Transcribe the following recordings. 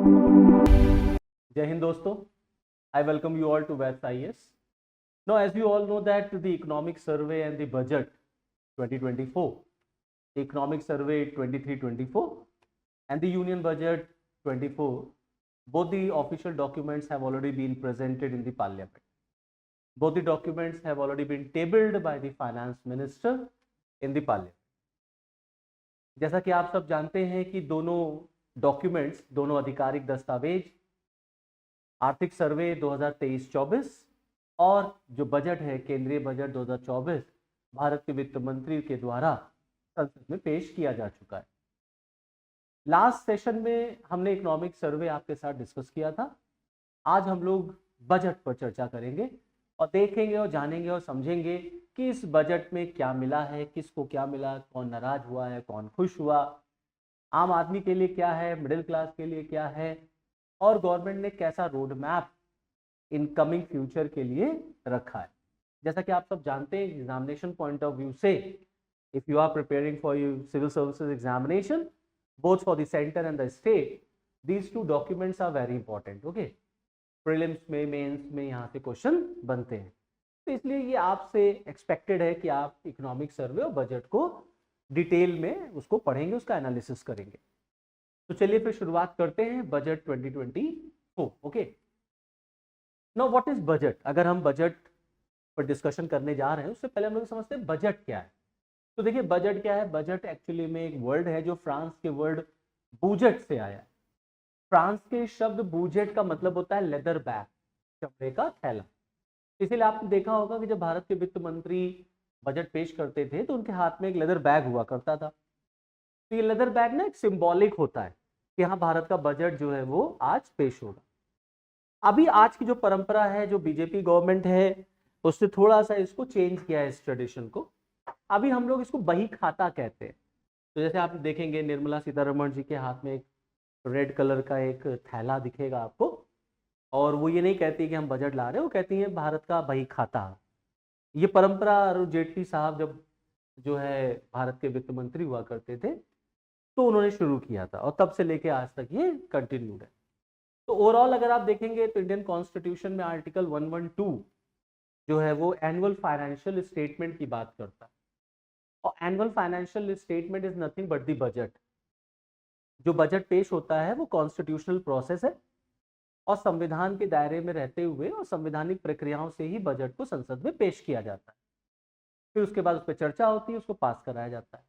Jai Hind दोस्तों, I welcome you all to Vets IAS. Now, as you all know that the economic survey and the budget 2024, the economic survey 23-24 and the union budget 24, both the official documents have already been presented in the parliament. Both the documents have already been tabled by the finance minister in the parliament. जैसा कि आप सब जानते हैं कि दोनों documents, दोनों आधिकारिक दस्तावेज आर्थिक सर्वे 2023-24 और जो बजट है केंद्रीय बजट 2024 भारत के वित्त मंत्री के द्वारा संसद में पेश किया जा चुका है। लास्ट सेशन में हमने इकोनॉमिक सर्वे आपके साथ डिस्कस किया था। आज हम लोग बजट पर चर्चा करेंगे और देखेंगे और जानेंगे और समझेंगे कि इस बजट में क्या मिला है, किसको क्या मिला, कौन नाराज हुआ है, कौन खुश हुआ, आम आदमी के लिए क्या है, मिडिल क्लास के लिए क्या है और गवर्नमेंट ने कैसा रोड मैप इनकमिंग फ्यूचर के लिए रखा है। जैसा कि आप सब जानते हैं, एग्जामिनेशन पॉइंट ऑफ व्यू से if you are preparing for your civil services examination both for the centre and the state, these two documents are very important. Okay, prelims में, मेंस में यहाँ से क्वेश्चन बनते हैं, तो इसलिए ये आपसे एक्सपेक्टेड है कि आप इकोनॉमिक सर्वे और बजट को डिटेल में उसको पढ़ेंगे, उसका एनालिसिस करेंगे। तो चलिए फिर शुरुआत करते हैं budget 2024। Okay, now what is budget. अगर हम बजट पर डिस्कशन करने जा रहे हैं उससे पहले हम लोग समझते हैं बजट क्या है। तो देखिए बजट क्या है। बजट एक्चुअली में एक वर्ड है जो फ्रांस के वर्ड बूजेट से आया है। फ्रांस के शब्द बूजेट का मतलब होता है लेदर बैग, चमड़े का थैला। इसीलिए आपने देखा होगा कि जब भारत के वित्त मंत्री बजट पेश करते थे तो उनके हाथ में एक लेदर बैग हुआ करता था। तो ये लेदर बैग ना एक सिंबॉलिक होता है कि हाँ भारत का बजट जो है वो आज पेश होगा। अभी आज की जो परंपरा है, जो बीजेपी गवर्नमेंट है, उसने थोड़ा सा इसको चेंज किया है, इस ट्रेडिशन को। अभी हम लोग इसको बही खाता कहते हैं। तो जैसे आप देखेंगे निर्मला सीतारमण जी के हाथ में एक रेड कलर का एक थैला दिखेगा आपको, और वो ये नहीं कहती कि हम बजट ला रहे हैं, वो कहती है भारत का बही खाता। ये परंपरा अरुण जेटली साहब जब जो है भारत के वित्त मंत्री हुआ करते थे तो उन्होंने शुरू किया था और तब से लेके आज तक ये कंटिन्यूड है। तो ओवरऑल अगर आप देखेंगे तो इंडियन कॉन्स्टिट्यूशन में आर्टिकल 112 जो है वो एनुअल फाइनेंशियल स्टेटमेंट की बात करता है, और annual financial statement is nothing but the budget. जो बजट पेश होता है वो कॉन्स्टिट्यूशनल प्रोसेस है और संविधान के दायरे में रहते हुए और संवैधानिक प्रक्रियाओं से ही बजट को संसद में पेश किया जाता है। फिर उसके बाद उस पर चर्चा होती है, उसको पास कराया जाता है।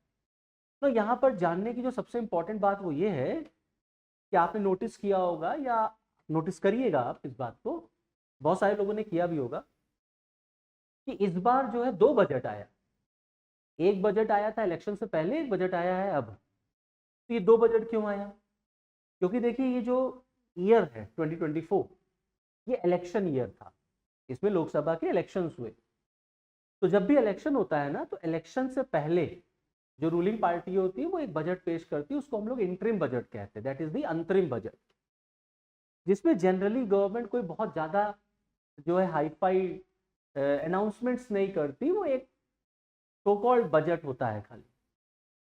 तो यहाँ पर जानने की जो सबसे इंपॉर्टेंट बात वो ये है कि आपने नोटिस किया होगा या नोटिस करिएगा आप इस बात को, बहुत सारे लोगों ने किया भी होगा कि इस बार जो है दो बजट आया। एक बजट आया था इलेक्शन से पहले, एक बजट आया है अब। तो ये दो बजट क्यों आया? क्योंकि देखिए ये जो ईयर है 2024 ये इलेक्शन ईयर था, इसमें लोकसभा के इलेक्शंस हुए। तो जब भी इलेक्शन होता है ना तो इलेक्शन से पहले जो रूलिंग पार्टी होती है वो एक बजट पेश करती है, उसको हम लोग इंटरिम बजट कहते हैं, दैट इज द अंतरिम बजट, जिसमें जनरली गवर्नमेंट कोई बहुत ज़्यादा जो है हाईफाई अनाउंसमेंट्स नहीं करती, वो एक सो कॉल्ड बजट होता है खाली।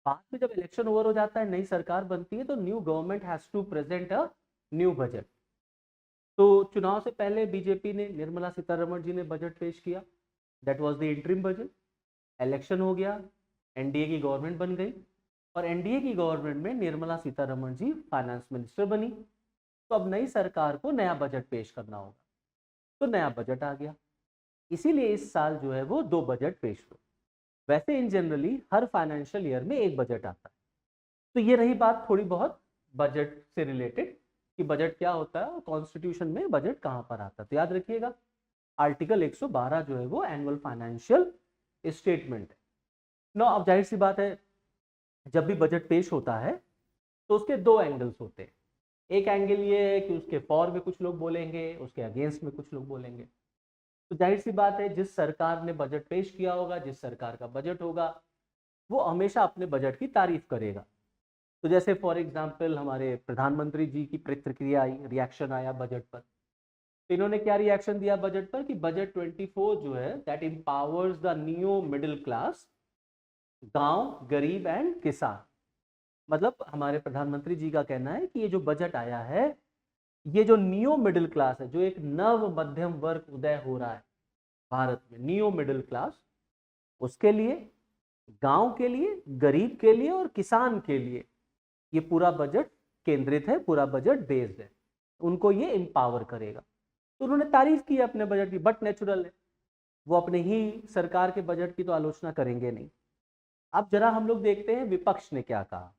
बाद में जब इलेक्शन ओवर हो जाता है, नई सरकार बनती है, तो new government has to present a new budget. तो चुनाव से पहले बीजेपी ने, निर्मला सीतारमण जी ने बजट पेश किया, that was the interim budget. Election हो गया, एनडीए की गवर्नमेंट बन गई और एनडीए की गवर्नमेंट में निर्मला सीतारमण जी फाइनेंस मिनिस्टर बनी। तो अब नई सरकार को नया बजट पेश करना होगा, तो नया बजट आ गया। इसीलिए इस साल जो है वो दो बजट पेश हुए। वैसे इन जनरली हर फाइनेंशियल ईयर में एक बजट आता है। तो ये रही बात थोड़ी बहुत बजट से रिलेटेड कि बजट क्या होता है और कॉन्स्टिट्यूशन में बजट कहाँ पर आता है। तो याद रखिएगा आर्टिकल 112 जो है वो एनुअल फाइनेंशियल स्टेटमेंट है। नो, अब जाहिर सी बात है जब भी बजट पेश होता है तो उसके दो एंगल्स होते हैं। एक एंगल ये है कि उसके फॉर में कुछ लोग बोलेंगे, उसके अगेंस्ट में कुछ लोग बोलेंगे। तो जाहिर सी बात है जिस सरकार ने बजट पेश किया होगा, जिस सरकार का बजट होगा, वो हमेशा अपने बजट की तारीफ करेगा। तो जैसे फॉर एग्जांपल हमारे प्रधानमंत्री जी की प्रतिक्रिया आई, रिएक्शन आया बजट पर। तो इन्होंने क्या रिएक्शन दिया बजट पर कि बजट 24 जो है that empowers the new middle class, गांव, गरीब एंड किसान। मतलब हमारे प्रधानमंत्री जी का कहना है कि ये जो बजट आया है ये जो नियो मिडिल क्लास है, जो एक नव मध्यम वर्ग उदय हो रहा है भारत में, नियो मिडिल क्लास, उसके लिए, गांव के लिए, गरीब के लिए और किसान के लिए ये पूरा बजट केंद्रित है, पूरा बजट बेस्ड है, उनको ये एम्पावर करेगा। तो उन्होंने तारीफ की अपने बजट की, बट नेचुरल है, वो अपने ही सरकार के बजट की तो आलोचना करेंगे नहीं। अब जरा हम लोग देखते हैं विपक्ष ने क्या कहा।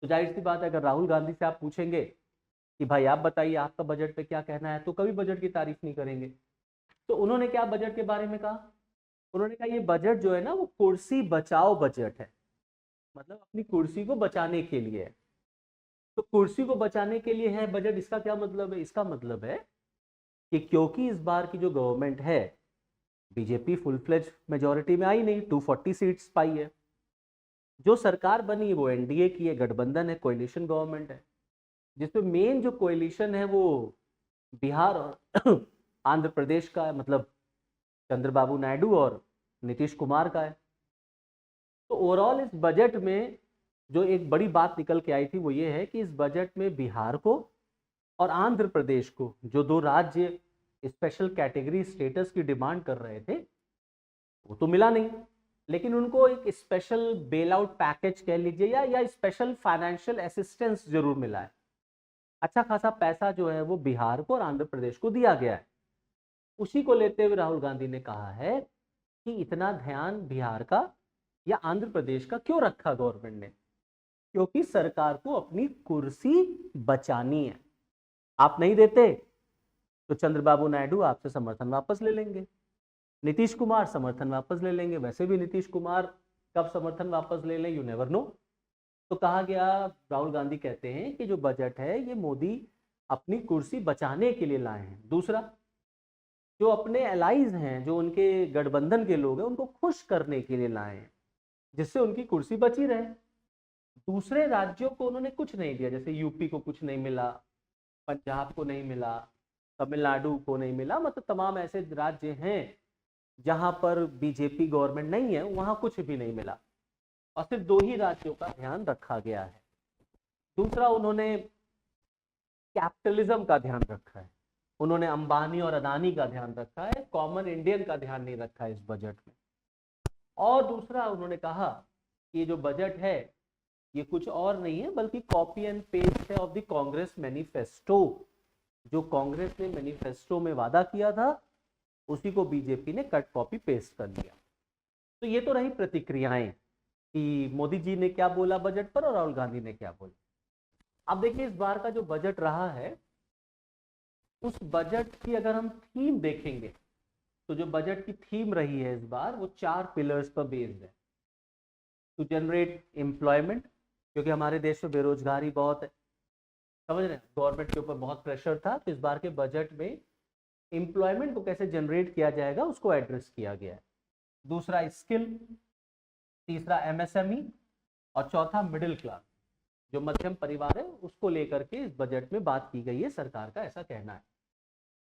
तो जाहिर सी बात है, अगर राहुल गांधी से आप पूछेंगे कि भाई आप बताइए आपका बजट पे क्या कहना है, तो कभी बजट की तारीफ नहीं करेंगे। तो उन्होंने क्या बजट के बारे में कहा, उन्होंने कहा ये बजट जो है ना वो कुर्सी बचाओ बजट है, मतलब अपनी कुर्सी को बचाने के लिए है। तो कुर्सी को बचाने के लिए है बजट, इसका क्या मतलब है? इसका मतलब है कि क्योंकि इस बार की जो गवर्नमेंट है, बीजेपी फुल फ्लेज मेजोरिटी में आई नहीं, 240 सीट्स पाई है। जो सरकार बनी वो एनडीए की है, गठबंधन है, कोएलिशन गवर्नमेंट है, जिसमें मेन जो कोएलिशन है वो बिहार और आंध्र प्रदेश का है, मतलब चंद्रबाबू नायडू और नीतीश कुमार का है। तो ओवरऑल इस बजट में जो एक बड़ी बात निकल के आई थी वो ये है कि इस बजट में बिहार को और आंध्र प्रदेश को, जो दो राज्य स्पेशल कैटेगरी स्टेटस की डिमांड कर रहे थे, वो तो मिला नहीं, लेकिन उनको एक स्पेशल बेल आउट पैकेज कह लीजिए या स्पेशल फाइनेंशियल असिस्टेंस जरूर मिला है। अच्छा खासा पैसा जो है वो बिहार को और आंध्र प्रदेश को दिया गया है। उसी को लेते हुए राहुल गांधी ने कहा है कि इतना ध्यान बिहार का या आंध्र प्रदेश का क्यों रखा गवर्नमेंट ने, क्योंकि सरकार को अपनी कुर्सी बचानी है। आप नहीं देते तो चंद्रबाबू नायडू आपसे समर्थन वापस ले लेंगे, नीतीश कुमार समर्थन वापस ले लेंगे। वैसे भी नीतीश कुमार कब समर्थन वापस ले लें, यू नेवर नो। तो कहा गया, राहुल गांधी कहते हैं कि जो बजट है ये मोदी अपनी कुर्सी बचाने के लिए लाए हैं। दूसरा, जो अपने एलाइज हैं, जो उनके गठबंधन के लोग हैं, उनको खुश करने के लिए लाए हैं, जिससे उनकी कुर्सी बची रहे। दूसरे राज्यों को उन्होंने कुछ नहीं दिया, जैसे यूपी को कुछ नहीं मिला, पंजाब को नहीं मिला, तमिलनाडु को नहीं मिला, मतलब तमाम ऐसे राज्य हैं जहां पर बीजेपी गवर्नमेंट नहीं है, वहां कुछ भी नहीं मिला, और सिर्फ दो ही राज्यों का ध्यान रखा गया है। दूसरा, उन्होंने कैपिटलिज्म का ध्यान रखा है, उन्होंने अंबानी और अदानी का ध्यान रखा है, कॉमन इंडियन का ध्यान नहीं रखा है इस बजट में। और दूसरा, उन्होंने कहा कि ये जो बजट है ये कुछ और नहीं है बल्कि कॉपी एंड पेस्ट है ऑफ द कांग्रेस मैनिफेस्टो। जो कांग्रेस ने मैनिफेस्टो में वादा किया था उसी को बीजेपी ने कट कॉपी पेस्ट कर दिया। तो ये तो रही प्रतिक्रियाएं कि मोदी जी ने क्या बोला बजट पर और राहुल गांधी ने क्या बोला। अब देखिए इस बार का जो बजट रहा है, उस बजट की अगर हम थीम देखेंगे तो जो बजट की थीम रही है इस बार वो 4 पिलर्स पर बेस्ड है। टू जनरेट एम्प्लॉयमेंट, क्योंकि हमारे देश में बेरोजगारी बहुत है, समझ रहे हैं, गवर्नमेंट के ऊपर बहुत प्रेशर था, तो इस बार के बजट में एम्प्लॉयमेंट को कैसे जनरेट किया जाएगा उसको एड्रेस किया गया है। दूसरा स्किल, तीसरा एमएसएमई, और चौथा मिडिल क्लास, जो मध्यम परिवार है उसको लेकर के इस बजट में बात की गई है, सरकार का ऐसा कहना है।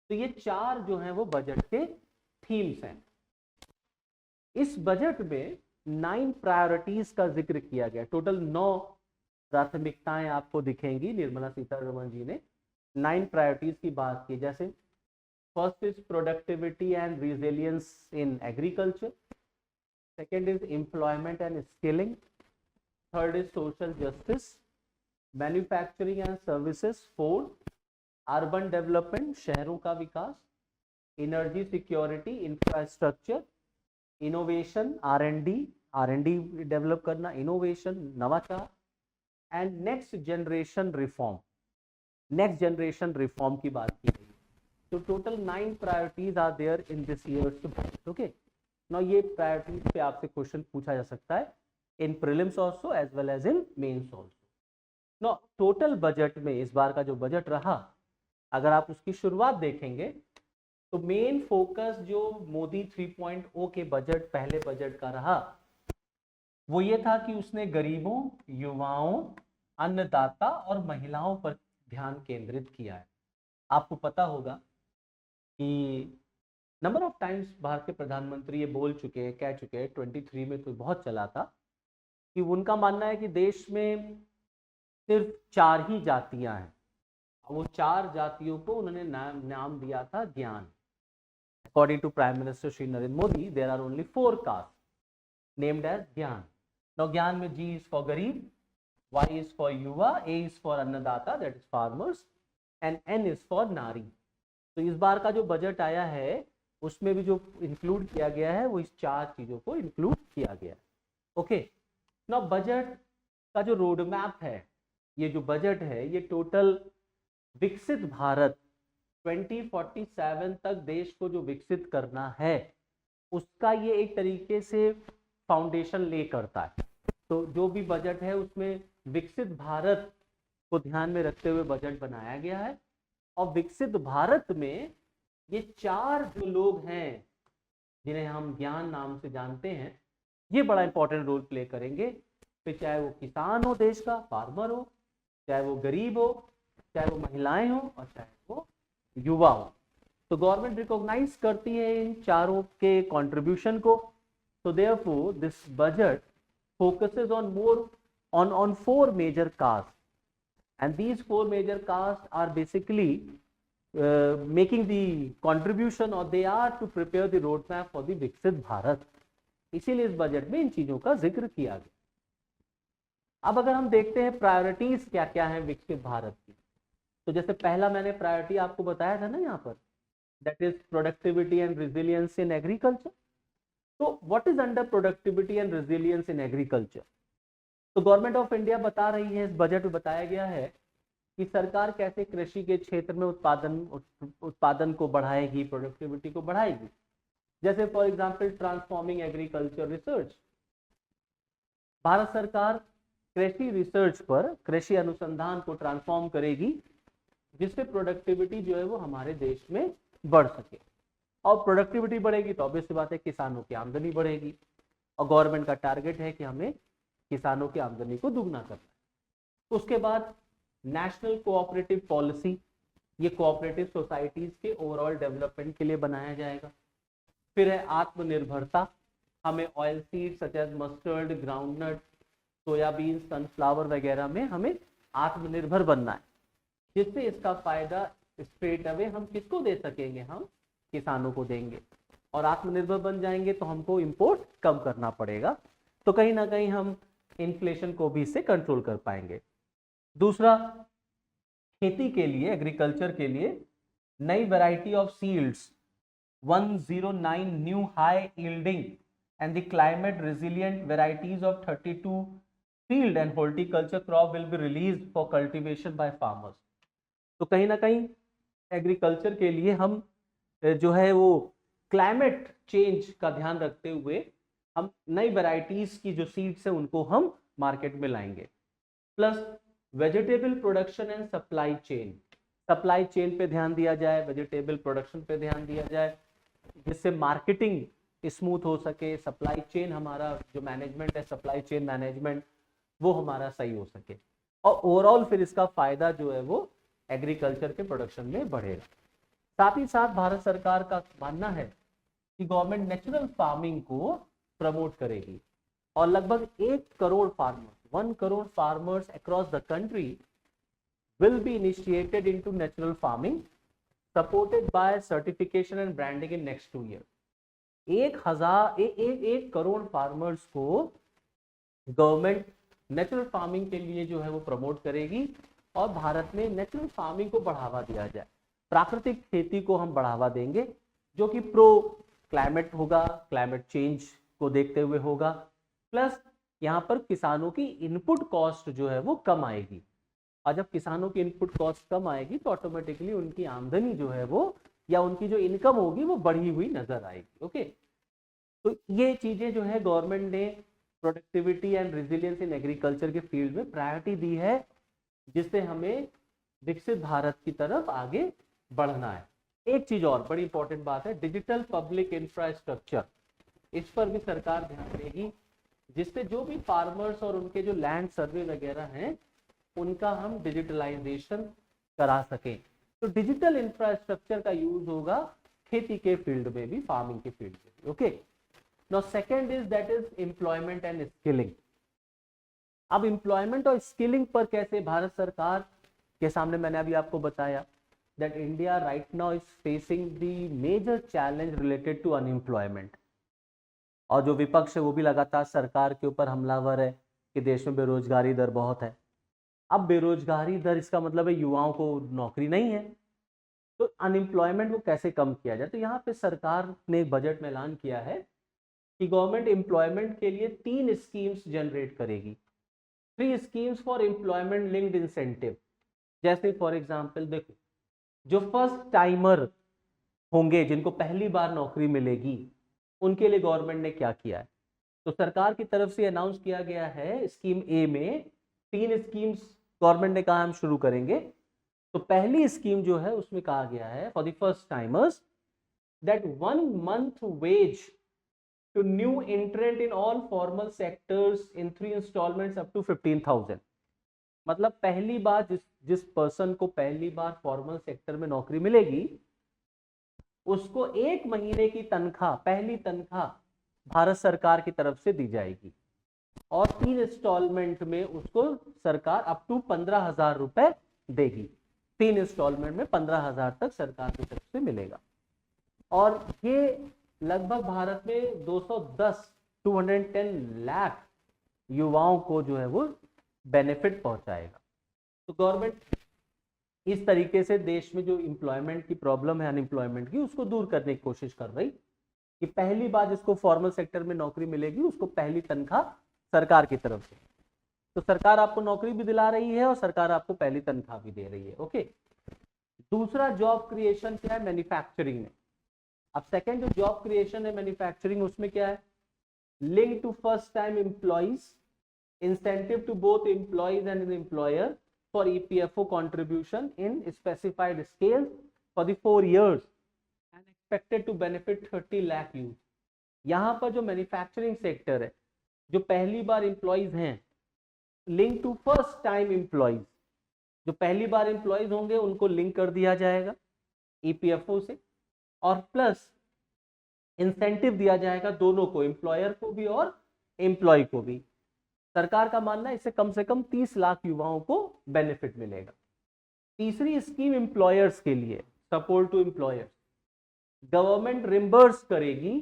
तो ये 4 जो हैं वो बजट के थीम्स हैं। इस बजट में 9 प्रायोरिटीज का जिक्र किया गया, टोटल 9 प्राथमिकताएं आपको दिखेंगी। निर्मला सीतारमण जी ने 9 प्रायोरिटीज की बात की, जैसे first is productivity and resilience in agriculture, second is employment and skilling, third is social justice, manufacturing and services, fourth urban development, शहरों का विकास, energy security, infrastructure, innovation, R and D develop करना, innovation, नवाचार, and next generation reform. Next generation reform की बात की गई। तो total 9 priorities are there in this year's budget. Okay, now ये प्रायोरिटीज पे आपसे क्वेश्चन पूछा जा सकता है in prelims also as well as in mains also. Now total budget में इस बार का जो बजट रहा, अगर आप उसकी शुरुआत देखेंगे तो मेन फोकस जो मोदी 3.0 के बजट, पहले बजट का रहा, वो ये था कि उसने गरीबों, युवाओं, अन्नदाता और महिलाओं पर ध्यान केंद्रित किया है। आपको पता होगा कि नंबर ऑफ टाइम्स भारत के प्रधानमंत्री ये बोल चुके हैं, कह चुके हैं, 23 में तो बहुत चला था कि उनका मानना है कि देश में सिर्फ 4 ही जातियां हैं, वो 4 जातियों को उन्होंने नाम दिया था ज्ञान। According to Prime Minister Shri Narendra Modi, there are only 4 castes named as Gyan. Now Gyan में G is for Garib, Y is for Yuva, A is for Annadata, that is farmers, and N is for Nari. तो इस बार का जो budget आया है उसमें भी जो इंक्लूड किया गया है वो इस 4 चीजों को इंक्लूड किया गया है। ओके, नाउ बजट का जो रोड मैप है, ये जो बजट है ये टोटल विकसित भारत 2047 तक देश को जो विकसित करना है उसका ये एक तरीके से फाउंडेशन ले करता है। तो जो भी बजट है उसमें विकसित भारत को ध्यान में रखते हुए बजट बनाया गया है। और विकसित भारत में ये 4 जो लोग हैं जिन्हें हम ज्ञान नाम से जानते हैं, ये बड़ा इंपॉर्टेंट रोल प्ले करेंगे। फिर चाहे वो किसान हो, देश का फार्मर हो, चाहे वो गरीब हो, चाहे वो महिलाएं हो, और चाहे वो युवा हो। तो गवर्नमेंट रिकॉग्नाइज करती है इन चारों के कंट्रीब्यूशन को। So therefore, this budget focuses on on 4 major castes, and these 4 major castes are basically making the contribution, or they are to prepare the roadmap for the विकसित भारत। इसीलिए इस बजट में इन चीजों का जिक्र किया गया। अब अगर हम देखते हैं प्रायोरिटीज क्या क्या है विकसित भारत की, तो जैसे पहला मैंने प्रायोरिटी आपको बताया था ना यहाँ पर, that is productivity and resilience in agriculture. तो what is under productivity and resilience in agriculture? तो गवर्नमेंट ऑफ इंडिया बता रही है, इस बजट में बताया गया है कि सरकार कैसे कृषि के क्षेत्र में उत्पादन को बढ़ाएगी, प्रोडक्टिविटी को बढ़ाएगी। जैसे for example transforming agriculture research. Bharat सरकार कृषि रिसर्च पर, कृषि अनुसंधान को ट्रांसफॉर्म करेगी जिससे प्रोडक्टिविटी जो है वो हमारे देश में बढ़ सके। और प्रोडक्टिविटी बढ़ेगी तो ऑब्वियस सी बात है किसानों की आमदनी बढ़ेगी, और गवर्नमेंट का टारगेट है कि हमें किसानों की आमदनी को दुगना करना है। उसके बाद नेशनल कोऑपरेटिव पॉलिसी, ये कोऑपरेटिव सोसाइटीज के ओवरऑल डेवलपमेंट के लिए बनाया जाएगा। फिर है आत्मनिर्भरता, हमें oil seed such as mustard, groundnut, soybean, sunflower वगैरह में हमें आत्मनिर्भर बनना है, जिससे इसका फायदा स्ट्रेट अवे हम किसको दे सकेंगे, हम किसानों को देंगे। और आत्मनिर्भर बन जाएंगे तो हमको इंपोर्ट कम करना पड़ेगा, तो कहीं ना कहीं हम इन्फ्लेशन को भी इससे कंट्रोल कर पाएंगे। दूसरा, खेती के लिए, एग्रीकल्चर के लिए नई variety of seeds 109 new high yielding and the climate resilient varieties of 32 field and horticulture crop will be released for cultivation by farmers. तो कहीं ना कहीं एग्रीकल्चर के लिए हम जो है वो क्लाइमेट चेंज का ध्यान रखते हुए हम नई वैरायटीज की जो सीड्स है उनको हम मार्केट में लाएंगे। Plus vegetable production and supply chain, supply chain पे ध्यान दिया जाए, वेजिटेबल प्रोडक्शन पे ध्यान दिया जाए, जिससे मार्केटिंग स्मूथ हो सके, सप्लाई चेन हमारा जो मैनेजमेंट है, सप्लाई चेन मैनेजमेंट, वो हमारा सही हो सके, और ओवरऑल फिर इसका फायदा जो है वो एग्रीकल्चर के प्रोडक्शन में बढ़ेगा। साथ ही साथ भारत सरकार का मानना है कि गवर्नमेंट नेचुरल फार्मिंग को प्रमोट करेगी, और लगभग 1 crore farmers, 1 crore farmers across the country will be initiated into natural farming, supported by certification and branding in next 2 year. 1 crore farmers को गवर्नमेंट नेचुरल फार्मिंग के लिए जो है वो प्रमोट करेगी, और भारत में नेचुरल फार्मिंग को बढ़ावा दिया जाए, प्राकृतिक खेती को हम बढ़ावा देंगे, जो कि प्रो क्लाइमेट होगा, क्लाइमेट चेंज को देखते हुए होगा। प्लस यहाँ पर किसानों की इनपुट कॉस्ट जो है वो कम आएगी, और जब किसानों की इनपुट कॉस्ट कम आएगी तो ऑटोमेटिकली उनकी आमदनी जो है वो, या उनकी जो इनकम होगी वो बढ़ी हुई नजर आएगी। ओके, तो ये चीजें जो है गवर्नमेंट ने productivity and resilience in agriculture के फील्ड में प्रायोरिटी दी है, जिससे हमें विकसित भारत की तरफ आगे बढ़ना है। एक चीज और बड़ी इंपॉर्टेंट बात है, डिजिटल पब्लिक इंफ्रास्ट्रक्चर, इस पर भी सरकार ध्यान देगी, जिससे जो भी फार्मर्स और उनके जो लैंड सर्वे वगैरह हैं उनका हम डिजिटलाइजेशन करा सकें। तो डिजिटल इंफ्रास्ट्रक्चर का यूज होगा खेती के फील्ड में भी, फार्मिंग के फील्ड में भी। Okay, now second is that is employment and skilling. अब एम्प्लॉयमेंट और स्किलिंग पर कैसे भारत सरकार के सामने मैंने अभी आपको बताया that India right now is facing the major challenge related to unemployment, और जो विपक्ष है वो भी लगातार सरकार के ऊपर हमलावर है कि देश में बेरोजगारी दर बहुत है। अब बेरोजगारी दर इसका मतलब है युवाओं को नौकरी नहीं है, तो अनएम्प्लॉयमेंट को कैसे कम किया जाए। तो यहाँ पे सरकार ने बजट में ऐलान किया है कि गवर्नमेंट एम्प्लॉयमेंट के लिए 3 स्कीम्स जनरेट करेगी, 3 schemes for employment linked incentive. जैसे फॉर एग्जांपल देखो, जो फर्स्ट टाइमर होंगे जिनको पहली बार नौकरी मिलेगी, उनके लिए गवर्नमेंट ने क्या किया है। तो सरकार की तरफ से अनाउंस किया गया है स्कीम ए में 3 स्कीम्स गवर्नमेंट ने कहा हम शुरू करेंगे। तो पहली स्कीम जो है उसमें कहा गया है for the first timers that 1 month wage to new entrant in all formal sectors in 3 installments up to 15,000। मतलब पहली बार जिस पर्सन को पहली बार फॉर्मल सेक्टर में नौकरी मिलेगी, उसको 1 महीने की तनख्वाह, पहली तनख्वाह भारत सरकार की तरफ से दी जाएगी, और 3 इंस्टॉलमेंट में उसको सरकार अप टू 15,000 रुपए देगी। 3 इंस्टॉलमेंट में 15,000 तक सरकार की तरफ से मिलेगा, और ये लगभग भारत में 210 लाख युवाओं को जो है वो बेनिफिट पहुंचाएगा। तो गवर्नमेंट इस तरीके से देश में जो एम्प्लॉयमेंट की प्रॉब्लम है, अनएम्प्लॉयमेंट की, उसको दूर करने की कोशिश कर रही कि पहली बार जिसको फॉर्मल सेक्टर में नौकरी मिलेगी उसको पहली तनख्वाह सरकार की तरफ से। तो सरकार आपको नौकरी भी दिला रही है और सरकार आपको पहली तनख्वाह भी दे रही है। ओके, दूसरा जॉब क्रिएशन क्या है मैन्युफैक्चरिंग में। अब सेकंड जो जॉब क्रिएशन है मैन्युफैक्चरिंग, उसमें क्या है, link to first time employees, incentive to both employees and an employer for EPFO contribution in specified scales for the 4 years and expected to benefit 30 lakh youth। यहाँ पर जो manufacturing sector है, जो पहली बार एम्प्लॉइज हैं, link to first time employees, जो पहली बार एम्प्लॉइज होंगे उनको लिंक कर दिया जाएगा EPFO से, और प्लस इंसेंटिव दिया जाएगा दोनों को, एम्प्लॉयर को भी और एम्प्लॉय को भी। सरकार का मानना है इससे कम से कम 30 लाख युवाओं को बेनिफिट मिलेगा। तीसरी स्कीम एम्प्लॉयर्स के लिए, support to employers, government reimburse करेगी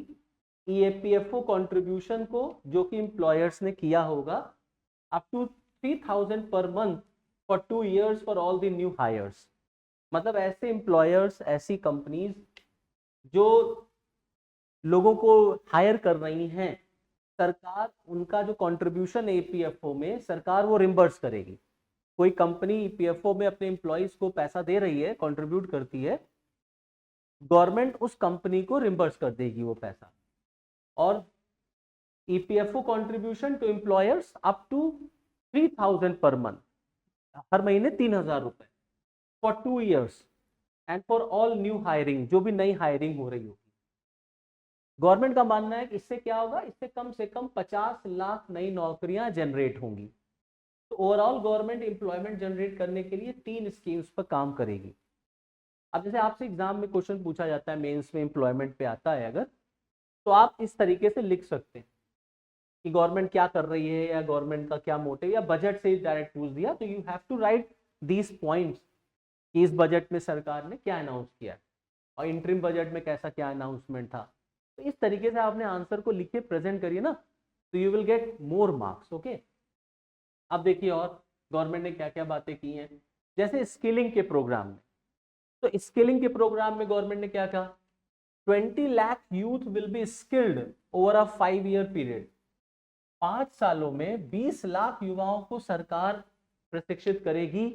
EPFO कंट्रीब्यूशन को जो कि एम्प्लॉयर्स ने किया होगा up to 3,000 per month for 2 years for all the new hires. मतलब ऐसे एम्प्लॉयर्स, ऐसी कंपनीज जो लोगों को हायर कर रही हैं, सरकार उनका जो कंट्रीब्यूशन है EPFO में, सरकार वो रिम्बर्स करेगी। कोई कंपनी EPFO में अपने एम्प्लॉइज को पैसा दे रही है, कंट्रीब्यूट करती है, गवर्नमेंट उस कंपनी को रिम्बर्स कर देगी वो पैसा। और EPFO contribution to employers up to 3,000 per month, हर महीने 3,000 रुपए for 2 years and for all new hiring, जो भी नई हायरिंग हो रही होगी। गवर्नमेंट का मानना है कि इससे क्या होगा, इससे कम से कम 50 लाख नई नौकरियां जनरेट होंगी। तो ओवरऑल गवर्नमेंट एम्प्लॉयमेंट जनरेट करने के लिए 3 स्कीम्स पर काम करेगी। अब जैसे आपसे एग्जाम में क्वेश्चन पूछा जाता है, मेंस में एम्प्लॉयमेंट पे आता है अगर, तो आप इस तरीके से लिख सकते हैं कि गवर्नमेंट क्या कर रही है या गवर्नमेंट का क्या मोटिव, या बजट से डायरेक्ट पूछ दिया तो you have to write these points कि इस बजट में सरकार ने क्या अनाउंस किया और इंटरिम बजट में कैसा क्या अनाउंसमेंट था। तो इस तरीके से आपने आंसर को लिख के प्रेजेंट करिए ना, तो you will get more marks. Okay, अब देखिए और गवर्नमेंट ने क्या क्या बातें की हैं। जैसे स्किलिंग के प्रोग्राम में, तो स्किलिंग के प्रोग्राम में गवर्नमेंट ने क्या कहा, 20 lakh youth will be skilled over a 5 year period. 5 सालों में 20 लाख युवाओं को सरकार प्रशिक्षित करेगी,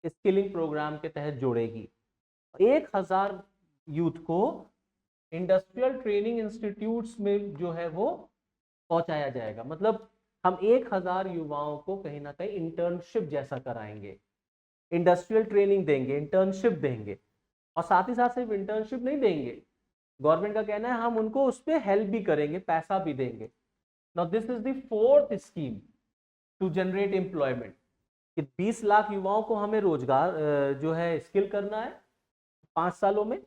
स्किलिंग प्रोग्राम के तहत जोड़ेगी। 1,000 यूथ को इंडस्ट्रियल ट्रेनिंग इंस्टीट्यूट्स में जो है वो पहुंचाया जाएगा। मतलब हम 1,000 युवाओं को कहीं ना कहीं इंटर्नशिप जैसा कराएंगे, इंडस्ट्रियल ट्रेनिंग देंगे, इंटर्नशिप देंगे, और साथ ही साथ सिर्फ इंटर्नशिप नहीं देंगे, गवर्नमेंट का कहना है हम उनको उस पर हेल्प भी करेंगे, पैसा भी देंगे। Now this is the 4th scheme to generate employment, कि 20 लाख युवाओं को हमें रोजगार जो है स्किल करना है 5 सालों में।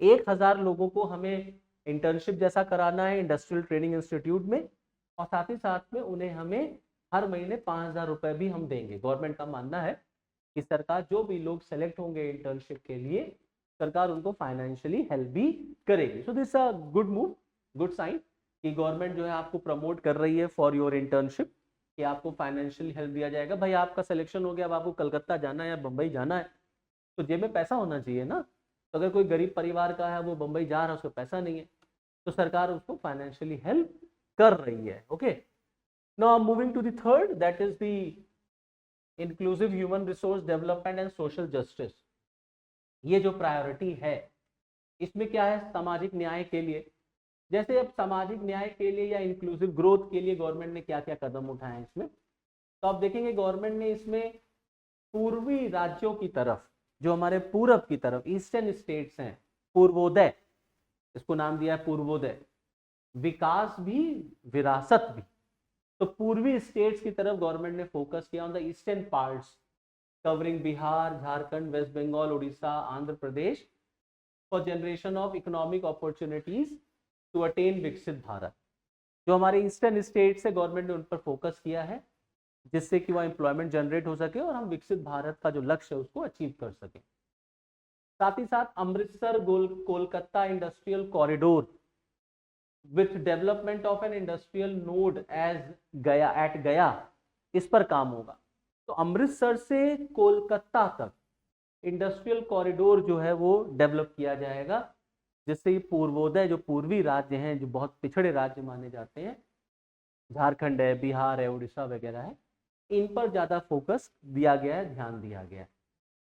1,000 लोगों को हमें इंटर्नशिप जैसा कराना है इंडस्ट्रियल ट्रेनिंग इंस्टीट्यूट में, और साथ ही साथ में उन्हें हमें हर महीने 5,000 रुपए भी हम देंगे। गवर्नमेंट का मानना है कि सरकार जो भी लोग सेलेक्ट होंगे इंटर्नशिप के लिए सरकार उनको फाइनेंशियली हेल्प भी करेगी। So this a good move, good sign कि गवर्नमेंट जो है आपको प्रमोट कर रही है फॉर योर इंटर्नशिप, कि आपको फाइनेंशियल हेल्प दिया जाएगा। भाई आपका सिलेक्शन हो गया, अब आपको कलकत्ता जाना है या बम्बई जाना है तो जेब में पैसा होना चाहिए ना। तो अगर कोई गरीब परिवार का है वो बम्बई जा रहा है, उसको पैसा नहीं है, तो सरकार उसको फाइनेंशियली हेल्प कर रही है। Okay, now moving to the third, that is the inclusive human resource development and social justice. ये जो प्रायोरिटी है इसमें क्या है, सामाजिक न्याय के लिए। जैसे अब सामाजिक न्याय के लिए या इंक्लूसिव ग्रोथ के लिए गवर्नमेंट ने क्या क्या कदम उठाए हैं इसमें, तो आप देखेंगे गवर्नमेंट ने इसमें पूर्वी राज्यों की तरफ, जो हमारे पूरब की तरफ ईस्टर्न स्टेट्स हैं, पूर्वोदय, इसको नाम दिया है पूर्वोदय, विकास भी विरासत भी। तो पूर्वी स्टेट्स की तरफ गवर्नमेंट ने फोकस किया on the eastern parts covering Bihar, Jharkhand, West Bengal, Orissa, Andhra Pradesh for generation of economic opportunities to attain Viksit Bharat. जो हमारे ईस्टर्न स्टेट्स है गवर्नमेंट ने उन पर फोकस किया है जिससे कि वह एम्प्लॉयमेंट जनरेट हो सके और हम विकसित भारत का जो लक्ष्य है उसको अचीव कर सकें। साथ ही साथ Amritsar Kolkata industrial corridor with development of an industrial node as Gaya at Gaya, इस पर काम होगा। तो अमृतसर से कोलकाता तक इंडस्ट्रियल कॉरिडोर जो है वो डेवलप किया जाएगा, जिससे ये पूर्वोदय जो पूर्वी राज्य हैं, जो बहुत पिछड़े राज्य माने जाते हैं, झारखंड है, बिहार है, उड़ीसा वगैरह है, इन पर ज़्यादा फोकस दिया गया है, ध्यान दिया गया है,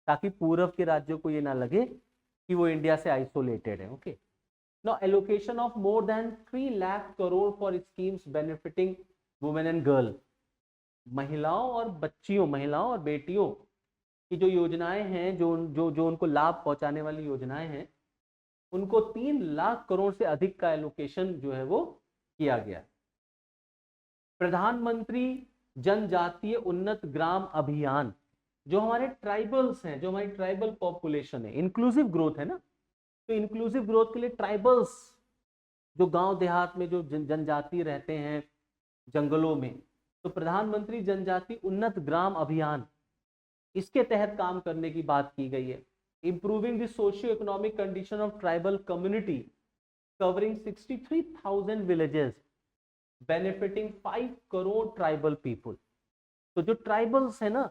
ताकि पूर्व के राज्यों को ये ना लगे कि वो इंडिया से आइसोलेटेड है। Okay, now allocation of more than 3 lakh crore for schemes benefiting women and girl. महिलाओं और बच्चियों, महिलाओं और बेटियों की जो योजनाएं हैं, जो उनको लाभ पहुंचाने वाली योजनाएं हैं, उनको 3 लाख करोड़ से अधिक का एलोकेशन जो है वो किया गया। प्रधानमंत्री जनजातीय उन्नत ग्राम अभियान, जो हमारे ट्राइबल्स हैं, जो हमारी ट्राइबल पॉपुलेशन है, इंक्लूसिव ग्रोथ है ना, तो इंक्लूसिव ग्रोथ के लिए ट्राइबल्स जो गांव देहात में जो जनजाति रहते हैं जंगलों में, तो प्रधानमंत्री जनजाति उन्नत ग्राम अभियान, इसके तहत काम करने की बात की गई है। Improving the socio economic condition of tribal community covering 63,000 villages benefiting 5 crore tribal people. तो जो ट्राइबल्स है ना,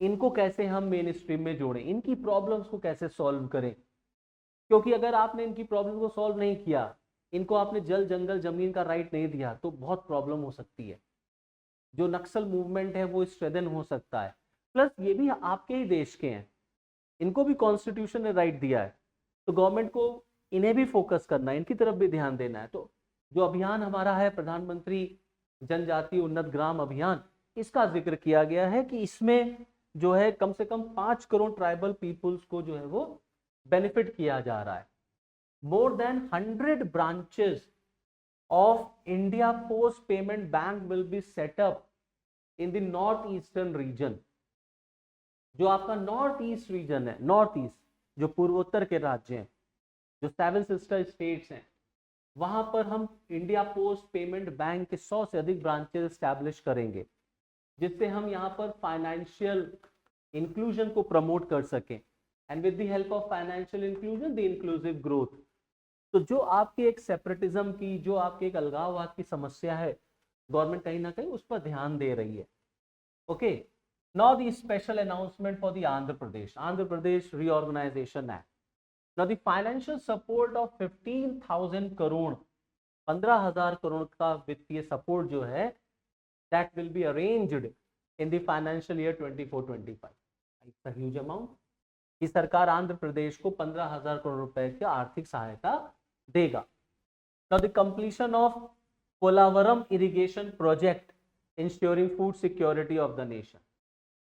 इनको कैसे हम मेन स्ट्रीम में जोड़ें, इनकी प्रॉब्लम्स को कैसे सॉल्व करें, क्योंकि अगर आपने इनकी प्रॉब्लम को सॉल्व नहीं किया, इनको आपने जल जंगल जमीन का राइट नहीं दिया, तो बहुत प्रॉब्लम हो सकती है। जो नक्सल मूवमेंट है वो स्ट्रेंथन हो सकता है। प्लस ये भी आपके ही देश के हैं, इनको भी कॉन्स्टिट्यूशन ने राइट दिया है, तो गवर्नमेंट को इन्हें भी फोकस करना है, इनकी तरफ भी ध्यान देना है। तो जो अभियान हमारा है प्रधानमंत्री जनजातीय उन्नत ग्राम अभियान, इसका जिक्र किया गया है कि इसमें जो है कम से कम 5 करोड़ ट्राइबल पीपुल्स को जो है वो बेनिफिट किया जा रहा है। More than 100 branches of India post payment bank will be set up in the north eastern region. जो आपका नॉर्थ ईस्ट रीजन है, नॉर्थ ईस्ट जो पूर्वोत्तर के राज्य हैं, जो 7 सिस्टर स्टेट्स हैं, वहां पर हम इंडिया पोस्ट पेमेंट बैंक के 100 से अधिक ब्रांचेस स्टैब्लिश करेंगे, जिससे हम यहाँ पर फाइनेंशियल इंक्लूजन को प्रमोट कर सकें, and with the help of financial inclusion the inclusive growth. तो जो आपकी एक सेपरेटिज्म की, जो आपकी एक अलगाववाद की समस्या है, गवर्नमेंट कहीं ना कहीं उस पर ध्यान दे रही है। Okay, now the special announcement for the Andhra Pradesh reorganization act. Now the financial support of 15,000 crore, 15,000 crore का वित्तीय सपोर्ट जो है, that will be arranged in the financial year 24-25। It's a huge amount कि सरकार आंध्र प्रदेश को 15,000 करोड़ रुपए की आर्थिक सहायता देगा। Now the completion of Polavaram irrigation project ensuring food security of the nation.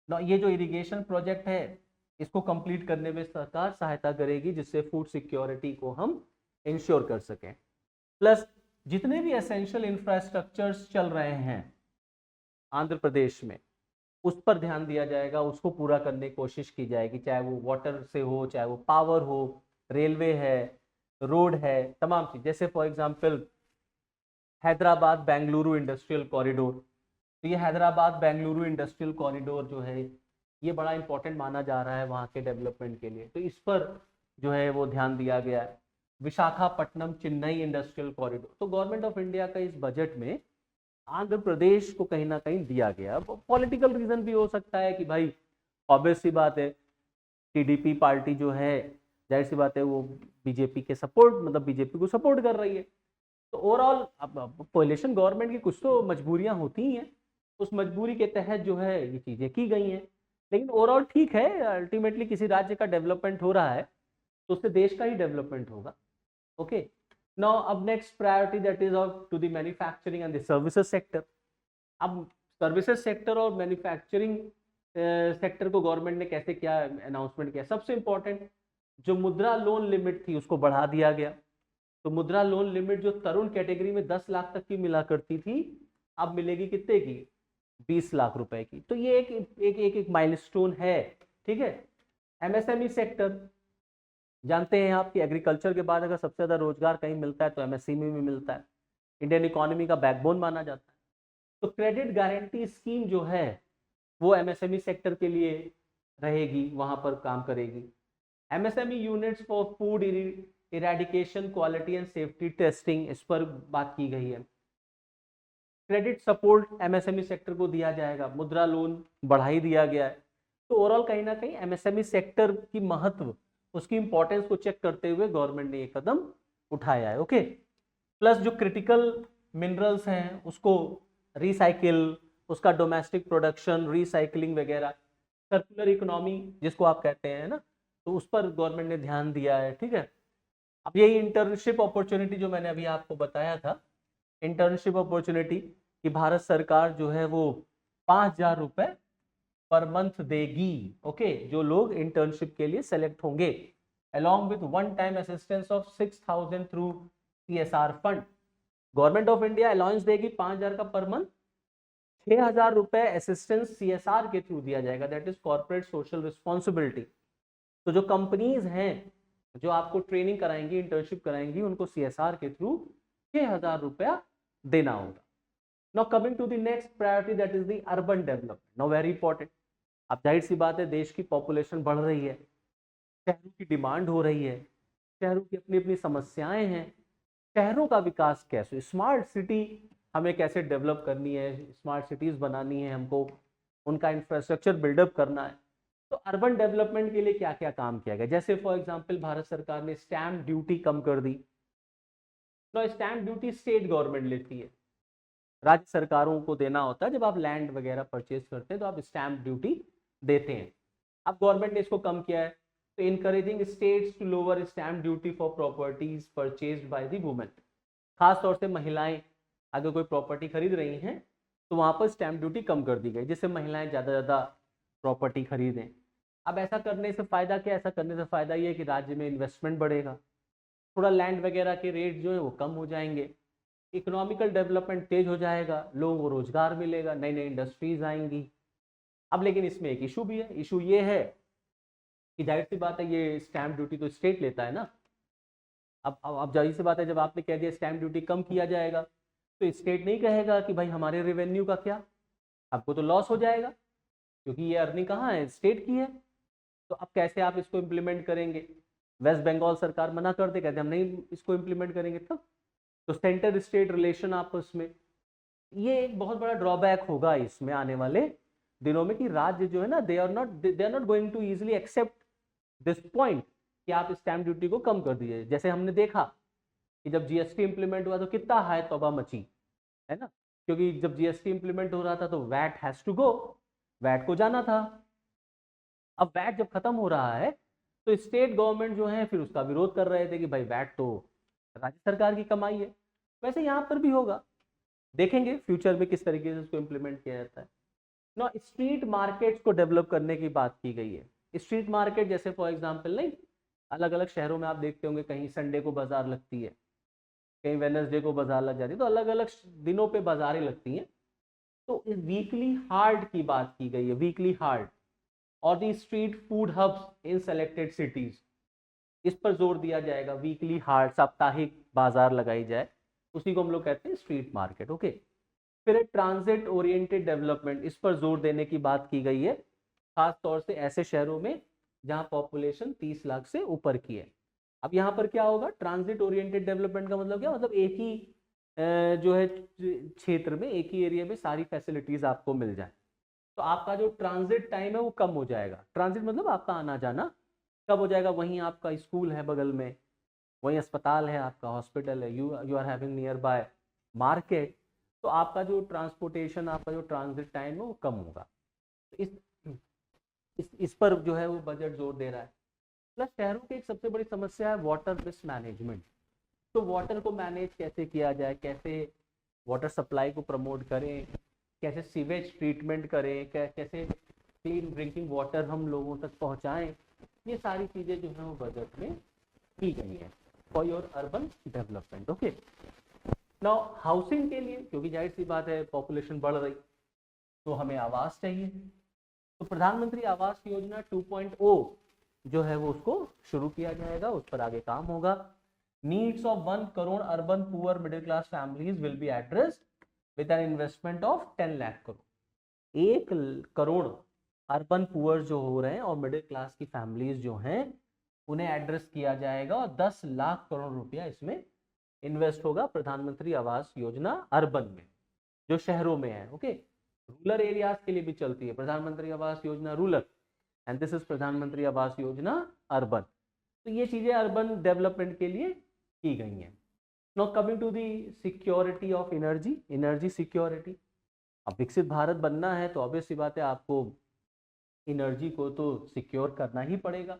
Now ये जो इरिगेशन प्रोजेक्ट है, इसको कंप्लीट करने में सरकार सहायता करेगी, जिससे फूड सिक्योरिटी को हम इंश्योर कर सकें। प्लस जितने भी एसेंशियल इंफ्रास्ट्रक्चर्स चल रहे हैं आंध्र प्रदेश में, उस पर ध्यान दिया जाएगा, उसको पूरा करने की कोशिश की जाएगी, चाहे वो वाटर से हो, चाहे वो पावर हो, रेलवे है, रोड है, तमाम चीज। जैसे for example Hyderabad Bengaluru industrial corridor, तो ये हैदराबाद बेंगलुरु इंडस्ट्रियल कॉरिडोर जो है, ये बड़ा इंपॉर्टेंट माना जा रहा है वहाँ के डेवलपमेंट के लिए, तो इस पर जो है वो ध्यान दिया गया है। विशाखापट्टनम चेन्नई इंडस्ट्रियल कॉरिडोर, तो गवर्नमेंट ऑफ इंडिया का इस बजट में आंध्र प्रदेश को कहीं ना कहीं दिया गया। पॉलिटिकल रीजन भी हो सकता है कि भाई ऑब्वियस सी बात है, टीडीपी पार्टी जो है जाहिर सी बात है वो बीजेपी के सपोर्ट, मतलब बीजेपी को सपोर्ट कर रही है। तो ओवरऑल अब कोalition गवर्नमेंट की कुछ तो मजबूरियां होती ही हैं, उस मजबूरी के तहत जो है ये चीजें की गई हैं। लेकिन ओवरऑल ठीक है, अल्टीमेटली किसी राज्य का डेवलपमेंट हो रहा है तो उससे देश का ही डेवलपमेंट होगा। ओके, नाउ अब next priority that is of to the manufacturing and the services sector. अब सर्विसेज सेक्टर और मैन्युफैक्चरिंग सेक्टर को गवर्नमेंट ने कैसे क्या अनाउंसमेंट किया। सबसे इंपॉर्टेंट, जो मुद्रा लोन लिमिट थी उसको बढ़ा दिया गया। तो मुद्रा लोन लिमिट जो तरुण कैटेगरी में 10 लाख तक की मिला करती थी, अब मिलेगी कितने की, 20 लाख रुपए की। तो ये एक माइलस्टोन है, ठीक है। एमएसएमई सेक्टर, जानते हैं आप कि एग्रीकल्चर के बाद अगर सबसे ज्यादा रोजगार कहीं मिलता है तो एमएसएमई में मिलता है, इंडियन इकोनॉमी का बैकबोन माना जाता है। तो क्रेडिट गारंटी स्कीम जो है वो एमएसएमई सेक्टर के लिए रहेगी, वहां पर काम करेगी। MSME units for food eradication quality and safety testing, इस पर बात की गई है। क्रेडिट सपोर्ट एमएसएमई सेक्टर को दिया जाएगा, मुद्रा लोन बढ़ा ही दिया गया है। तो ओवरऑल कहीं ना कहीं एमएसएमई सेक्टर की महत्व, उसकी इंपॉर्टेंस को चेक करते हुए गवर्नमेंट ने ये कदम उठाया है। ओके, प्लस जो क्रिटिकल मिनरल्स हैं उसको रिसाइकिल, उसका डोमेस्टिक प्रोडक्शन, रिसाइकलिंग वगैरह, सर्कुलर इकोनॉमी जिसको आप कहते हैं ना, तो उस पर गवर्नमेंट ने ध्यान दिया है, ठीक है। अब यही इंटर्नशिप अपॉर्चुनिटी जो मैंने अभी आपको बताया था, इंटर्नशिप अपॉर्चुनिटी कि भारत सरकार जो है वो 5,000 रुपए पर मंथ देगी, ओके, जो लोग इंटर्नशिप के लिए सेलेक्ट होंगे, along with one time assistance of 6,000 through CSR fund. Government of India allowance देगी 5,000 का पर मंथ, 6,000 रुपए असिस्टेंस CSR के थ्रू दिया जाएगा, that is corporate social responsibility. तो जो कंपनीज हैं जो आपको ट्रेनिंग कराएंगी, इंटर्नशिप कराएंगी, उनको CSR के थ्रू 6,000 रुपया देना होगा। Now coming to the next priority that is the urban development. Now very important, अब जाहिर सी बात है देश की पॉपुलेशन बढ़ रही है, शहरों की डिमांड हो रही है, शहरों की अपनी अपनी समस्याएं हैं, शहरों का विकास कैसे, स्मार्ट सिटी हमें कैसे डेवलप करनी है, स्मार्ट सिटीज बनानी है हमको, उनका इंफ्रास्ट्रक्चर बिल्डअप करना है। तो अर्बन डेवलपमेंट के लिए क्या क्या काम किया गया, जैसे फॉर एग्जांपल भारत सरकार ने स्टैम्प ड्यूटी कम कर दी। तो स्टैम्प ड्यूटी स्टेट गवर्नमेंट लेती है, राज्य सरकारों को देना होता है। जब आप लैंड वगैरह परचेज करते हैं तो आप स्टैम्प ड्यूटी देते हैं। अब गवर्नमेंट ने इसको कम किया है, तो encouraging states to lower stamp duty for properties purchased by the women. खास तौर से महिलाएं अगर कोई प्रॉपर्टी खरीद रही हैं तो वहां पर स्टैम्प ड्यूटी कम कर दी गई, जिससे महिलाएं ज़्यादा प्रॉपर्टी खरीदें। अब ऐसा करने से फ़ायदा क्या, ऐसा करने से फ़ायदा ये है कि राज्य में इन्वेस्टमेंट बढ़ेगा, थोड़ा लैंड वगैरह के रेट जो है वो कम हो जाएंगे, इकोनॉमिकल डेवलपमेंट तेज हो जाएगा, लोगों को रोजगार मिलेगा, नई नई इंडस्ट्रीज आएंगी। अब लेकिन इसमें एक इशू भी है, इशू ये है कि जाहिर सी बात है ये स्टैम्प ड्यूटी तो स्टेट लेता है ना। अब जाहिर सी बात है जब आपने कह दिया स्टैम्प ड्यूटी कम किया जाएगा तो स्टेट नहीं कहेगा कि भाई हमारे रेवेन्यू का क्या, आपको तो लॉस हो जाएगा, क्योंकि ये अर्निंग कहाँ है, स्टेट की है। तो अब कैसे आप इसको इम्प्लीमेंट करेंगे, वेस्ट बंगाल सरकार मना कर दे, कहते हम नहीं इसको इम्प्लीमेंट करेंगे, तब तो सेंटर स्टेट रिलेशन आपस में, ये एक बहुत बड़ा ड्रॉबैक होगा इसमें आने वाले दिनों में कि राज्य जो है ना they are not going to easily accept this point कि आप स्टैम्प ड्यूटी को कम कर दीजिए। जैसे हमने देखा कि जब जीएसटी इंप्लीमेंट हुआ तो कितना हाय तौबा मची है ना, क्योंकि जब जीएसटी इंप्लीमेंट हो रहा था तो VAT has to go, VAT को जाना था। अब वैट जब खत्म हो रहा है तो स्टेट गवर्नमेंट जो है फिर उसका विरोध कर रहे थे कि भाई वैट तो राज्य सरकार की कमाई है। वैसे यहाँ पर भी होगा, देखेंगे फ्यूचर में किस तरीके से उसको इम्प्लीमेंट किया जाता है। ना स्ट्रीट मार्केट्स को डेवलप करने की बात की गई है। स्ट्रीट मार्केट जैसे फॉर एग्जांपल नहीं, अलग अलग शहरों में आप देखते होंगे कहीं संडे को बाजार लगती है, कहीं वेडनेसडे को बाजार लग जाती है, तो अलग अलग दिनों पे बाजारें लगती हैं। तो इस वीकली हार्ट की बात की गई है, वीकली हार्ट और the street food hubs in selected cities, इस पर जोर दिया जाएगा। वीकली हार्ट, साप्ताहिक बाजार लगाई जाए, उसी को हम लोग कहते हैं स्ट्रीट मार्केट। ओके, फिर ट्रांजिट ओरिएंटेड डेवलपमेंट, इस पर जोर देने की बात की गई है खास तौर से ऐसे शहरों में जहाँ पॉपुलेशन 30 लाख से ऊपर की है। अब यहाँ पर क्या होगा, ट्रांजिट ओरिएंटेड डेवलपमेंट का मतलब क्या, मतलब एक ही जो है क्षेत्र में, एक ही एरिया में सारी फैसिलिटीज आपको मिल जाए, तो आपका जो ट्रांजिट टाइम है वो कम हो जाएगा। ट्रांजिट मतलब आपका आना जाना कब हो जाएगा, वहीं आपका स्कूल है बगल में, वहीं अस्पताल है, आपका हॉस्पिटल है, you are having nearby market, तो आपका जो ट्रांसपोर्टेशन, आपका जो ट्रांजिट टाइम है वो कम होगा। तो इस पर जो है वो बजट जोर दे रहा है। प्लस शहरों की एक सबसे बड़ी समस्या है वाटर रिस्क मैनेजमेंट। तो वाटर को मैनेज कैसे किया जाए, कैसे वाटर सप्लाई को प्रमोट करें, कैसे सीवेज ट्रीटमेंट करें, कैसे क्लीन ड्रिंकिंग वाटर हम लोगों तक पहुंचाएं, ये सारी चीज़ें जो है वो बजट में की गई है for your urban development. Okay, now housing के लिए, क्योंकि जाहिर सी बात है पॉपुलेशन बढ़ रही, तो हमें आवास चाहिए, तो प्रधानमंत्री आवास योजना 2.0 जो है वो उसको शुरू किया जाएगा, उस पर आगे काम होगा। Needs of 1 crore urban poor middle class families will be addressed with an investment of 10 lakh crore. 1 crore urban poor जो हो रहे हैं और मिडिल क्लास की फैमिलीज जो हैं उन्हें एड्रेस किया जाएगा, और 10 लाख करोड़ रुपया इसमें इन्वेस्ट होगा प्रधानमंत्री आवास योजना अर्बन में, जो शहरों में है। ओके, रूरल एरियाज के लिए भी चलती है प्रधानमंत्री Awas Yojana rural, and this is प्रधानमंत्री आवास योजना अर्बन। तो ये चीजें अर्बन डेवलपमेंट के लिए की गई हैं। Now coming to the security of energy, energy security. अब विकसित भारत बनना है तो ऑब्वियस सी बात है आपको एनर्जी को तो सिक्योर करना ही पड़ेगा।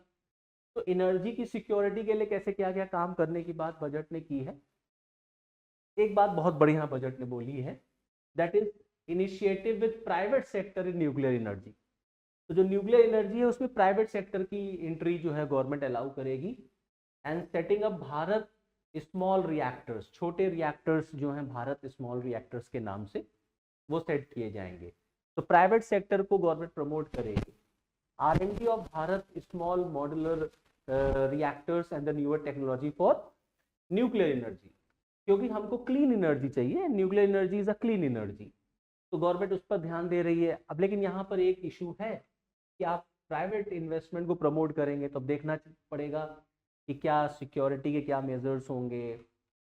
तो एनर्जी की सिक्योरिटी के लिए कैसे क्या क्या काम करने की बात बजट ने की है। एक बात बहुत बढ़िया बजट ने बोली है, that is initiative with private sector in nuclear energy. तो जो न्यूक्लियर एनर्जी है उसमें प्राइवेट सेक्टर की एंट्री जो है गवर्नमेंट अलाउ करेगी, and setting up Bharat small reactors, छोटे रिएक्टर्स जो हैं भारत स्मॉल रिएक्टर्स के नाम से वो सेट किए जाएंगे। तो प्राइवेट सेक्टर को गवर्नमेंट प्रमोट करेगी। R&D of Bharat small modular reactors and the newer technology for nuclear energy, क्योंकि हमको क्लीन एनर्जी चाहिए, nuclear energy is a clean energy, तो गवर्नमेंट उस पर ध्यान दे रही है। अब लेकिन यहाँ पर एक इशू है कि आप प्राइवेट इन्वेस्टमेंट को प्रमोट करेंगे तो अब देखना पड़ेगा कि क्या सिक्योरिटी के क्या मेजर्स होंगे,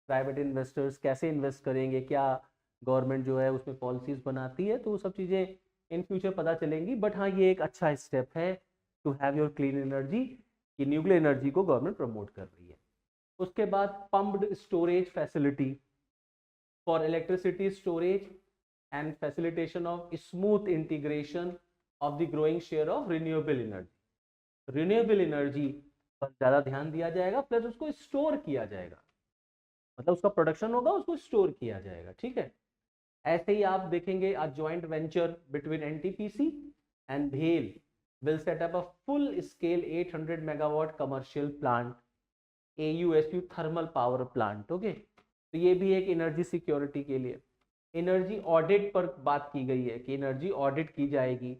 प्राइवेट इन्वेस्टर्स कैसे इन्वेस्ट करेंगे, क्या गवर्नमेंट जो है उसमें पॉलिसीज बनाती है, तो वो सब चीज़ें इन फ्यूचर पता चलेंगी। बट हाँ, ये एक अच्छा स्टेप है to have your clean energy, कि न्यूक्लियर एनर्जी को गवर्नमेंट प्रमोट कर रही है। उसके बाद pumped storage facility for electricity storage and facilitation of smooth integration of the growing share of renewable energy. Renewable energy पर ज़्यादा ध्यान दिया जाएगा, प्लस उसको स्टोर किया जाएगा, मतलब उसका प्रोडक्शन होगा, उसको स्टोर किया जाएगा। ठीक है, ऐसे ही आप देखेंगे a joint venture between NTPC and भेल will set up a full scale 800 megawatt commercial plant, AUSU thermal power plant। Okay, तो ये भी एक एनर्जी सिक्योरिटी के लिए। एनर्जी ऑडिट पर बात की गई है कि एनर्जी ऑडिट की जाएगी।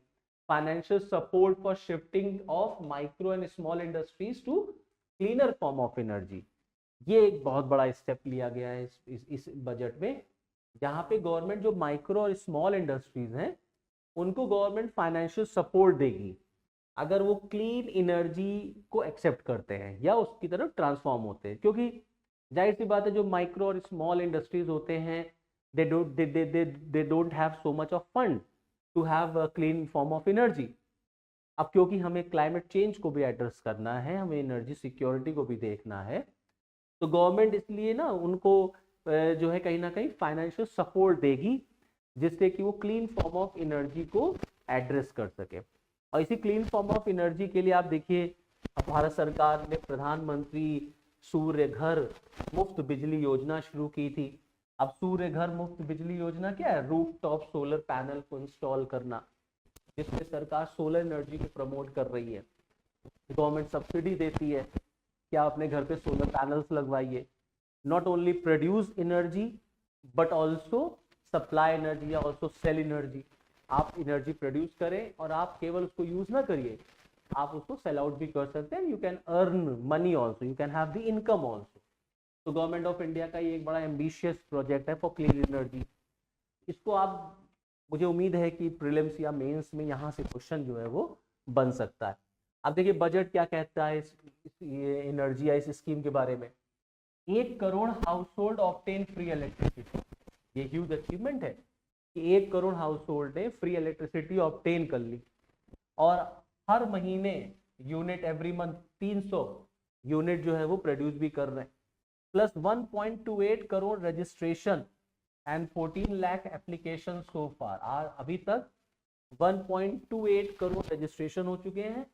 Financial support for shifting of micro and small industries to cleaner form of energy, ये एक बहुत बड़ा स्टेप लिया गया है इस बजट में, जहाँ पे गवर्नमेंट जो माइक्रो और स्मॉल इंडस्ट्रीज हैं उनको गवर्नमेंट फाइनेंशियल सपोर्ट देगी अगर वो क्लीन एनर्जी को एक्सेप्ट करते हैं या उसकी तरफ ट्रांसफॉर्म होते हैं। क्योंकि जाहिर सी बात है जो माइक्रो और स्मॉल इंडस्ट्रीज होते हैं they don't have so much of fund to have a clean form of energy. अब क्योंकि हमें क्लाइमेट चेंज को भी एड्रेस करना है, हमें एनर्जी सिक्योरिटी को भी देखना है, तो गवर्नमेंट इसलिए ना उनको जो है कहीं ना कहीं फाइनेंशियल सपोर्ट देगी, जिससे कि वो क्लीन फॉर्म ऑफ एनर्जी को एड्रेस कर सके। और इसी क्लीन फॉर्म ऑफ एनर्जी के लिए आप देखिए भारत सरकार ने प्रधानमंत्री सूर्य घर मुफ्त बिजली योजना शुरू की थी। अब सूर्य घर मुफ्त बिजली योजना क्या है, रूफ टॉप सोलर पैनल को इंस्टॉल करना, जिसमें सरकार सोलर एनर्जी को प्रमोट कर रही है। गवर्नमेंट सब्सिडी देती है कि आप अपने घर पे सोलर पैनल्स लगवाइए, not only produce energy but also supply energy या ऑल्सो सेल एनर्जी। आप एनर्जी प्रोड्यूस करें और आप केवल उसको यूज ना करिए, आप उसको सेल आउट भी कर सकते हैं, you can earn money also, you can have the income also. तो गवर्नमेंट ऑफ इंडिया का ये एक बड़ा एम्बिशियस प्रोजेक्ट है फॉर क्लीन एनर्जी। इसको आप, मुझे उम्मीद है कि प्रीलिम्स या मेंस में यहाँ से क्वेश्चन जो है वो बन सकता है। अब देखिए बजट क्या कहता है ये एनर्जी इस स्कीम के बारे में। 1 crore house hold obtain free electricity, ये ह्यूज अचीवमेंट है कि 1 करोड़ हाउस होल्ड ने फ्री इलेक्ट्रिसिटी ऑब्टेन कर ली, और हर महीने यूनिट एवरी मंथ 300 यूनिट जो है वो प्रोड्यूस भी कर रहे हैं। Plus 1.28 crore registration and 14 lakh application so far. अभी तक 1.28 करोड़ रजिस्ट्रेशन हो चुके हैं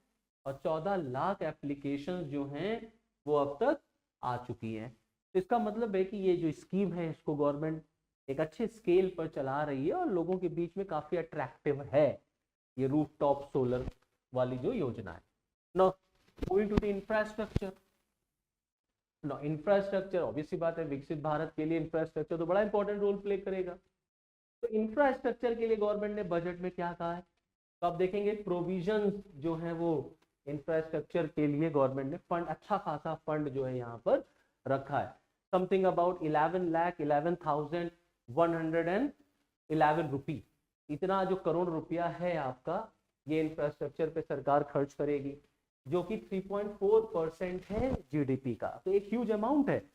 और 14 लाख एप्लीकेशन जो हैं वो अब तक आ चुकी हैं। तो इसका मतलब है कि ये जो स्कीम है इसको गवर्नमेंट एक अच्छे स्केल पर चला रही है और लोगों के बीच में काफी अट्रैक्टिव है ये रूफटॉप सोलर वाली जो योजना है। Now going to the infrastructure. Now infrastructure obviously बात है, विकसित भारत के लिए इंफ्रास्ट्रक्चर तो बड़ा इंपॉर्टेंट रोल प्ले करेगा। तो इंफ्रास्ट्रक्चर के लिए गवर्नमेंट ने बजट में क्या कहा है, तो आप देखेंगे प्रोविजंस जो है वो इंफ्रास्ट्रक्चर के लिए गवर्नमेंट ने फंड, अच्छा खासा फंड जो है यहाँ पर रखा है। समथिंग अबाउट 11,11,111 रुपी, इतना जो करोड़ रुपया है आपका ये इंफ्रास्ट्रक्चर पे सरकार खर्च करेगी, जो कि 3.4% है जीडीपी का। तो एक ह्यूज अमाउंट है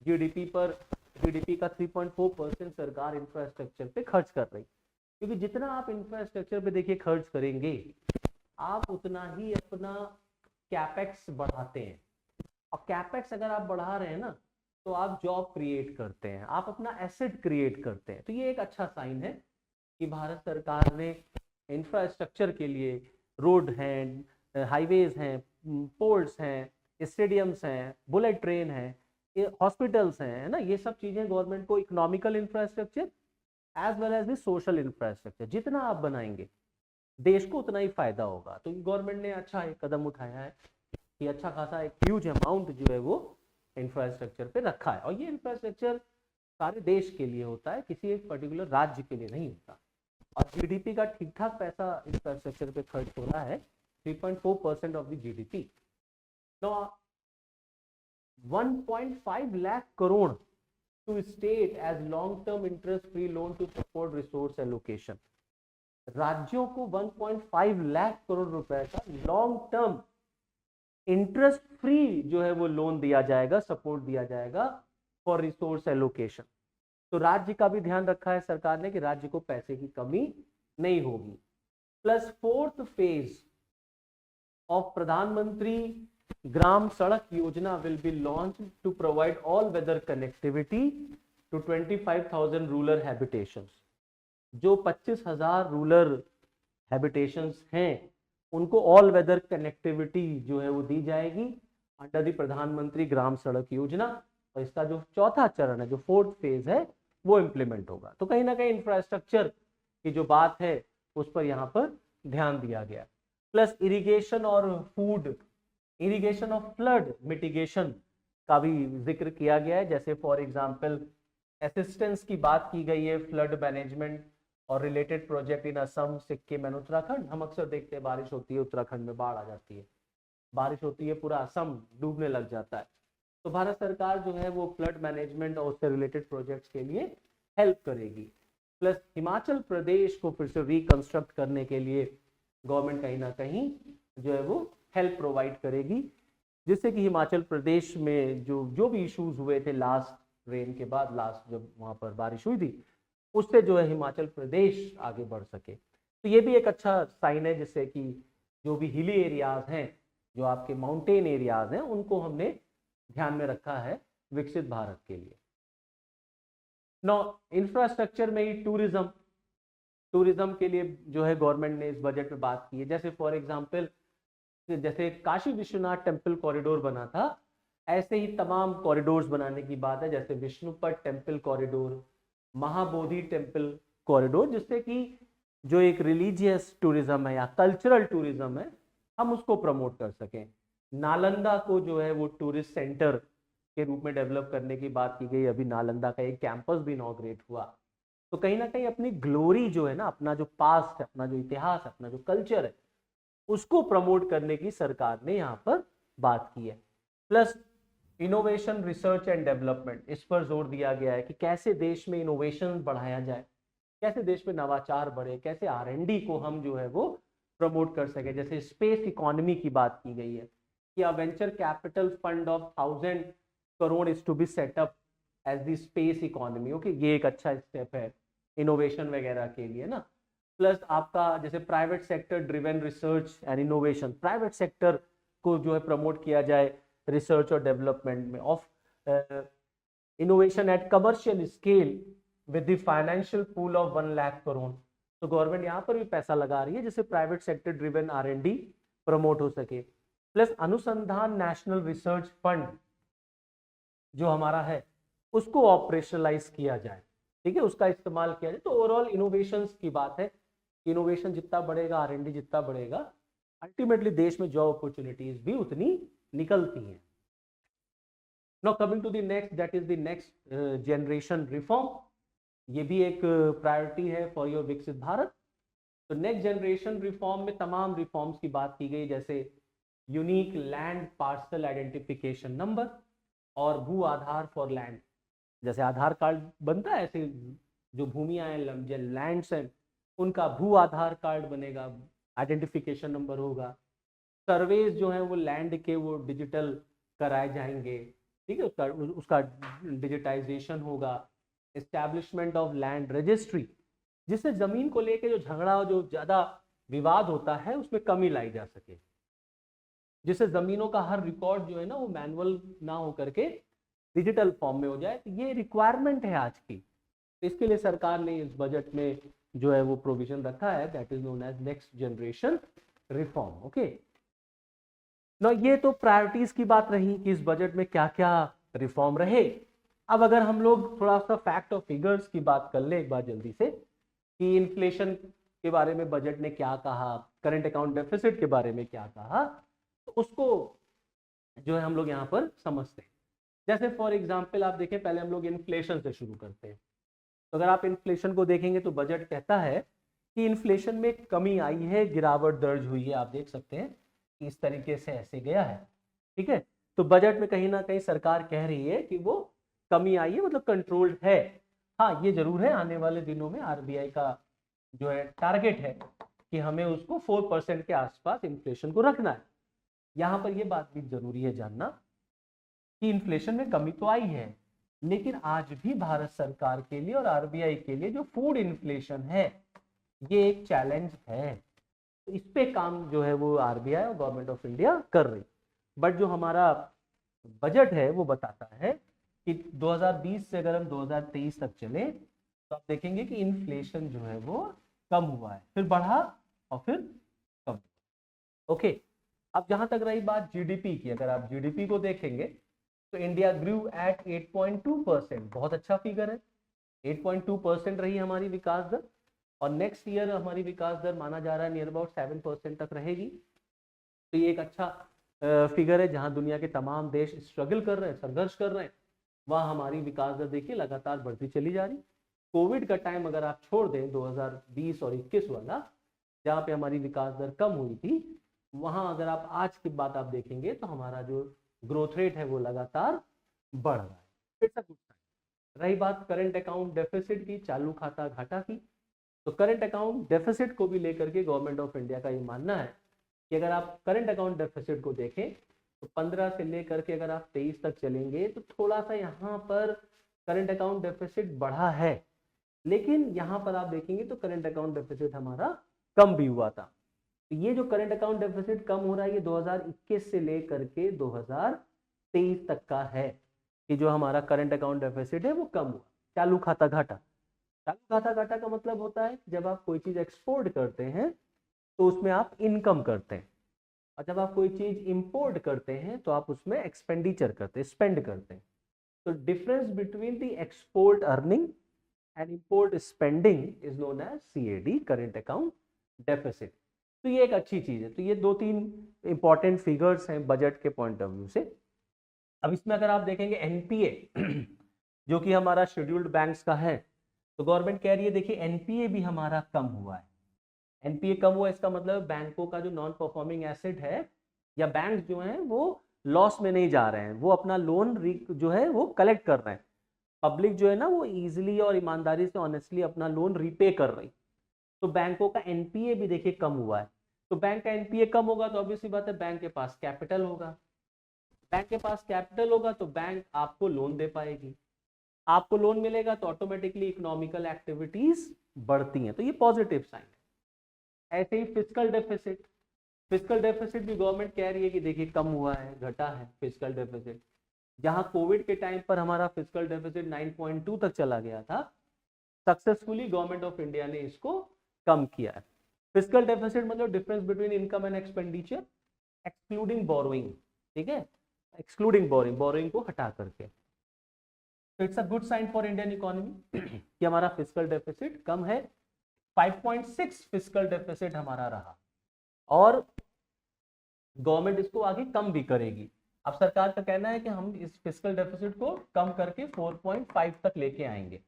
जीडीपी पर, जीडीपी का 3.4% सरकार इंफ्रास्ट्रक्चर पे खर्च कर रही। क्योंकि जितना आप इंफ्रास्ट्रक्चर पे देखिए खर्च करेंगे आप उतना ही अपना कैपेक्स बढ़ाते हैं, और कैपेक्स अगर आप बढ़ा रहे हैं ना तो आप जॉब क्रिएट करते हैं, आप अपना एसेट क्रिएट करते हैं। तो ये एक अच्छा साइन है कि भारत सरकार ने इंफ्रास्ट्रक्चर के लिए रोड हैं, हाईवेज हैं, पोर्ट्स हैं, स्टेडियम्स हैं, बुलेट ट्रेन है, हॉस्पिटल्स हैं, है ना, ये सब चीजें गवर्नमेंट को economical infrastructure as well as the social infrastructure जितना आप बनाएंगे देश को उतना ही फायदा होगा। तो गवर्नमेंट ने अच्छा एक कदम उठाया है कि अच्छा खासा एक ह्यूज अमाउंट जो है वो इंफ्रास्ट्रक्चर पे रखा है, और ये इंफ्रास्ट्रक्चर सारे देश के लिए होता है, किसी एक पर्टिकुलर राज्य के लिए नहीं होता। और जीडीपी का ठीक ठाक पैसा इंफ्रास्ट्रक्चर पे खर्च हो रहा है, 3.4% of the GDP. 1.5 lakh crore to state as long term interest free loan to support resource allocation. राज्यों को 1.5 लाख करोड़ रुपए का लॉन्ग टर्म इंटरेस्ट फ्री जो है वो लोन दिया जाएगा, सपोर्ट दिया जाएगा फॉर रिसोर्स एलोकेशन। तो राज्य का भी ध्यान रखा है सरकार ने कि राज्य को पैसे की कमी नहीं होगी। प्लस 4th फेज ऑफ प्रधानमंत्री Gram Sadak Yojana will be launch to provide all weather connectivity to 25,000 rural habitations. जो 25,000 रूरल हैबिटेशंस हैं उनको ऑल वेदर कनेक्टिविटी जो है वो दी जाएगी अंडर द प्रधानमंत्री ग्राम सड़क योजना, और इसका जो चौथा चरण है, जो 4th फेज है, वो इम्प्लीमेंट होगा। तो कहीं ना कहीं इंफ्रास्ट्रक्चर की जो बात है उस पर यहाँ पर ध्यान दिया गया। प्लस इरिगेशन और food, irrigation of flood mitigation का भी जिक्र किया गया है। जैसे फॉर एग्जांपल असिस्टेंस की बात की गई है, फ्लड मैनेजमेंट और related project in Assam, Sikkim and Uttarakhand. हम अक्सर देखते हैं बारिश होती है उत्तराखंड में बाढ़ आ जाती है, बारिश होती है पूरा असम डूबने लग जाता है। तो भारत सरकार जो है वो फ्लड मैनेजमेंट और उससे रिलेटेड प्रोजेक्ट्स के लिए हेल्प करेगी। प्लस हिमाचल प्रदेश को फिर से रिकंस्ट्रक्ट करने के लिए गवर्नमेंट कहीं ना कहीं जो है वो हेल्प प्रोवाइड करेगी, जिससे कि हिमाचल प्रदेश में जो भी इश्यूज हुए थे लास्ट रेन के बाद, लास्ट जब वहाँ पर बारिश हुई थी, उससे जो है हिमाचल प्रदेश आगे बढ़ सके। तो ये भी एक अच्छा साइन है, जिससे कि जो भी हिली एरियाज हैं, जो आपके माउंटेन एरियाज हैं, उनको हमने ध्यान में रखा है विकसित भारत के लिए। नो इंफ्रास्ट्रक्चर में ही टूरिज्म के लिए जो है गवर्नमेंट ने इस बजट में बात की है। जैसे फॉर एग्जांपल जैसे काशी विश्वनाथ टेम्पल कॉरिडोर बना था, ऐसे ही तमाम कॉरिडोर्स बनाने की बात है, जैसे Vishnupad temple corridor, Mahabodhi temple corridor, जिससे कि जो एक रिलीजियस टूरिज्म है या कल्चरल टूरिज्म है हम उसको प्रमोट कर सकें। नालंदा को जो है वो टूरिस्ट सेंटर के रूप में डेवलप करने की बात की गई, अभी नालंदा का एक कैंपस भी इनॉग्रेट हुआ। तो कहीं ना कहीं अपनी ग्लोरी जो है ना, अपना जो पास्ट है, अपना जो इतिहास है, अपना जो कल्चर है, उसको प्रमोट करने की सरकार ने यहाँ पर बात की है। Plus innovation, research and development, इस पर जोर दिया गया है कि कैसे देश में इनोवेशन बढ़ाया जाए, कैसे देश में नवाचार बढ़े, कैसे R&D को हम जो है वो प्रमोट कर सके। जैसे स्पेस इकोनॉमी की बात की गई है कि a venture capital fund of 1000 crore is to be set up as the space economy. Okay, ये एक अच्छा स्टेप है इनोवेशन वगैरह के लिए ना। प्लस आपका जैसे private sector driven research and innovation, private sector को जो है प्रमोट किया जाए रिसर्च और डेवलपमेंट में of innovation at commercial scale with the financial pool of 1 lakh crore. तो गवर्नमेंट यहाँ पर भी पैसा लगा रही है जिससे private sector driven R&D promote हो सके। प्लस अनुसंधान नेशनल रिसर्च फंड जो हमारा है उसको ऑपरेशनलाइज किया जाए, ठीक है, उसका इस्तेमाल किया जाए। तो ओवरऑल इनोवेशन की बात है, इनोवेशन जितना बढ़ेगा, R&D जितना बढ़ेगा, अल्टीमेटली देश में जॉब अपॉर्चुनिटीज भी उतनी निकलती हैं। Now coming to the next, that is the next generation reform. ये भी एक प्रायोरिटी है फॉर योर विकसित भारत। तो नेक्स्ट जनरेशन रिफॉर्म में तमाम रिफॉर्म्स की बात की गई, जैसे unique land parcel identification number और भू आधार फॉर लैंड। जैसे आधार कार्ड बनता है ऐसे जो भूमियां हैं, जो लैंड्स हैं, उनका भू आधार कार्ड बनेगा, आइडेंटिफिकेशन नंबर होगा। सर्वेज जो है वो लैंड के वो डिजिटल कराए जाएंगे, ठीक है, उसका डिजिटाइजेशन होगा। एस्टैब्लिशमेंट ऑफ लैंड रजिस्ट्री, जिससे जमीन को लेके जो झगड़ा, जो ज्यादा विवाद होता है, उसमें कमी लाई जा सके, जिससे जमीनों का हर रिकॉर्ड जो है ना वो मैनुअल ना हो करके डिजिटल फॉर्म में हो जाए। तो ये रिक्वायरमेंट है आज की, तो इसके लिए सरकार ने इस बजट में जो है वो प्रोविजन रखा है, that is known as next generation reform. Okay, ना ये तो प्रायोरिटीज की बात रही कि इस बजट में क्या क्या रिफॉर्म रहे। अब अगर हम लोग थोड़ा सा फैक्ट और फिगर्स की बात कर ले एक बार जल्दी से, कि इन्फ्लेशन के बारे में बजट ने क्या कहा, करंट अकाउंट डेफिसिट के बारे में क्या कहा, तो उसको जो है हम लोग यहाँ पर समझते हैं। जैसे फॉर एग्जाम्पल आप देखें, पहले हम लोग इन्फ्लेशन से शुरू करते हैं। तो अगर आप इन्फ्लेशन को देखेंगे तो बजट कहता है कि इन्फ्लेशन में कमी आई है, गिरावट दर्ज हुई है। आप देख सकते हैं कि इस तरीके से ऐसे गया है, ठीक है। तो बजट में कहीं ना कहीं सरकार कह रही है कि वो कमी आई है, मतलब कंट्रोल्ड है। हाँ, ये जरूर है, आने वाले दिनों में RBI का जो है टारगेट है कि हमें उसको 4% के आसपास इन्फ्लेशन को रखना है। यहाँ पर ये बात भी जरूरी है जानना कि इन्फ्लेशन में कमी तो आई है, लेकिन आज भी भारत सरकार के लिए और RBI के लिए जो फूड इन्फ्लेशन है ये एक चैलेंज है। तो इस पे काम जो है वो RBI और गवर्नमेंट ऑफ इंडिया कर रही। बट जो हमारा बजट है वो बताता है कि 2020 से अगर हम 2023 तक चले तो आप देखेंगे कि इन्फ्लेशन जो है वो कम हुआ है, फिर बढ़ा और फिर कम। ओके, अब जहां तक रही बात GDP की, अगर आप GDP को देखेंगे तो इंडिया ग्रू एट 8.2%, बहुत अच्छा फिगर है। 8.2% रही हमारी विकास दर, और नेक्स्ट ईयर हमारी विकास दर माना जा रहा है नियर अबाउट 7% तक रहेगी। तो ये एक अच्छा फिगर है। जहां दुनिया के तमाम देश स्ट्रगल कर रहे हैं, संघर्ष कर रहे हैं, वहाँ हमारी विकास दर देखिए लगातार बढ़ती चली जा रही। कोविड का टाइम अगर आप छोड़ दें 2020 और 21 वाला, जहाँ पे हमारी विकास दर कम हुई थी, वहाँ अगर आप आज की बात आप देखेंगे तो हमारा जो ग्रोथ रेट है वो लगातार बढ़ रहा है। It's a good sign. रही बात करंट अकाउंट डेफिसिट की, चालू खाता घाटा की, तो करंट अकाउंट डेफिसिट को भी लेकर के गवर्नमेंट ऑफ इंडिया का ये मानना है कि अगर आप करंट अकाउंट डेफिसिट को देखें तो 15 से लेकर के अगर आप 23 तक चलेंगे तो थोड़ा सा यहाँ पर करंट अकाउंट डेफिसिट बढ़ा है, लेकिन यहाँ पर आप देखेंगे तो करंट अकाउंट डेफिसिट हमारा कम भी हुआ था। तो ये जो करंट अकाउंट डेफिसिट कम हो रहा है ये 2021 से लेकर के 2023 तक का है, कि जो हमारा करंट अकाउंट डेफिसिट है वो कम हुआ। चालू खाता घाटा, चालू खाता घाटा का मतलब होता है जब आप कोई चीज एक्सपोर्ट करते हैं तो उसमें आप इनकम करते हैं, और जब आप कोई चीज इंपोर्ट करते हैं तो आप उसमें एक्सपेंडिचर करते हैं, स्पेंड करते हैं। तो difference between the export earning and import spending is known as CAD, current account deficit. तो ये एक अच्छी चीज है। तो ये 2-3 इंपॉर्टेंट फिगर्स हैं बजट के पॉइंट ऑफ व्यू से। अब इसमें अगर आप देखेंगे NPA जो कि हमारा शेड्यूल्ड बैंक्स का है, तो गवर्नमेंट कह रही है देखिए NPA भी हमारा कम हुआ है। NPA कम हुआ, इसका मतलब बैंकों का जो नॉन परफॉर्मिंग एसेट है या बैंक जो है वो लॉस में नहीं जा रहे हैं, वो अपना लोन जो है वो कलेक्ट कर रहे हैं। पब्लिक जो है ना वो इजीली और ईमानदारी से ऑनेस्टली अपना लोन रीपे कर रही। तो बैंकों का NPA भी देखिए कम हुआ है। तो बैंक का एनपीए कम होगा तो ऑब्वियसली बात है बैंक के पास कैपिटल होगा, बैंक के पास कैपिटल होगा तो बैंक आपको लोन दे पाएगी, आपको लोन मिलेगा तो ऑटोमेटिकली इकोनॉमिकल एक्टिविटीज बढ़ती हैं, तो ये पॉजिटिव साइन है। ऐसे ही फिस्कल डेफिसिट, फिस्कल डेफिसिट भी गवर्नमेंट कह रही है कि देखिए कम हुआ है, घटा है फिस्कल डेफिसिट। जहां कोविड के टाइम पर हमारा फिस्कल डेफिसिट 9.2 तक चला गया था, सक्सेसफुली गवर्नमेंट ऑफ इंडिया ने इसको कम किया है। फिस्कल डेफिसिट मतलब difference between income and expenditure excluding borrowing, ठीक है, एक्सक्लूडिंग बोरोइंग, बोरोइंग को हटा करके। तो it's a good sign for Indian economy कि हमारा फिस्कल डेफिसिट कम है। 5.6 फिस्कल डेफिसिट हमारा रहा और गवर्नमेंट इसको आगे कम भी करेगी। अब सरकार का कहना है कि हम इस फिस्कल डेफिसिट को कम करके 4.5 तक लेके आएंगे।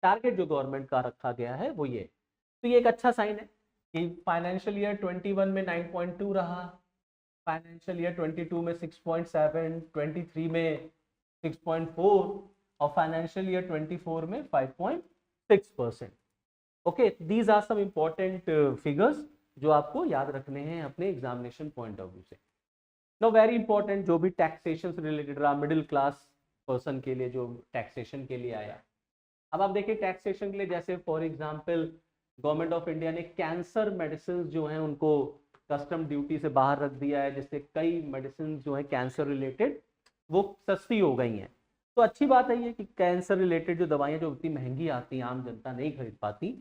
टारगेट जो गवर्नमेंट का रखा गया है वो ये, तो ये एक अच्छा साइन है कि फाइनेंशियल ईयर 21 में 9.2 रहा, फाइनेंशियल ईयर 22 में 6.7, 23 में 6.4 और फाइनेंशियल ईयर 24 में 5.6%। Okay, these are some important figures जो आपको याद रखने हैं अपने एग्जामिनेशन पॉइंट ऑफ व्यू से। नो वेरी इंपॉर्टेंट, जो भी टैक्सेशन से रिलेटेड रहा मिडिल क्लास पर्सन के लिए, जो टैक्सेशन के लिए आया। अब आप देखिए टैक्सेशन के लिए, जैसे for example government of India ने कैंसर मेडिसिन जो हैं उनको कस्टम ड्यूटी से बाहर रख दिया है, जिससे कई मेडिसिन जो है कैंसर रिलेटेड वो सस्ती हो गई हैं। तो अच्छी बात है ये कि कैंसर रिलेटेड जो दवाइयाँ जो इतनी महंगी आती हैं, आम जनता नहीं खरीद पाती,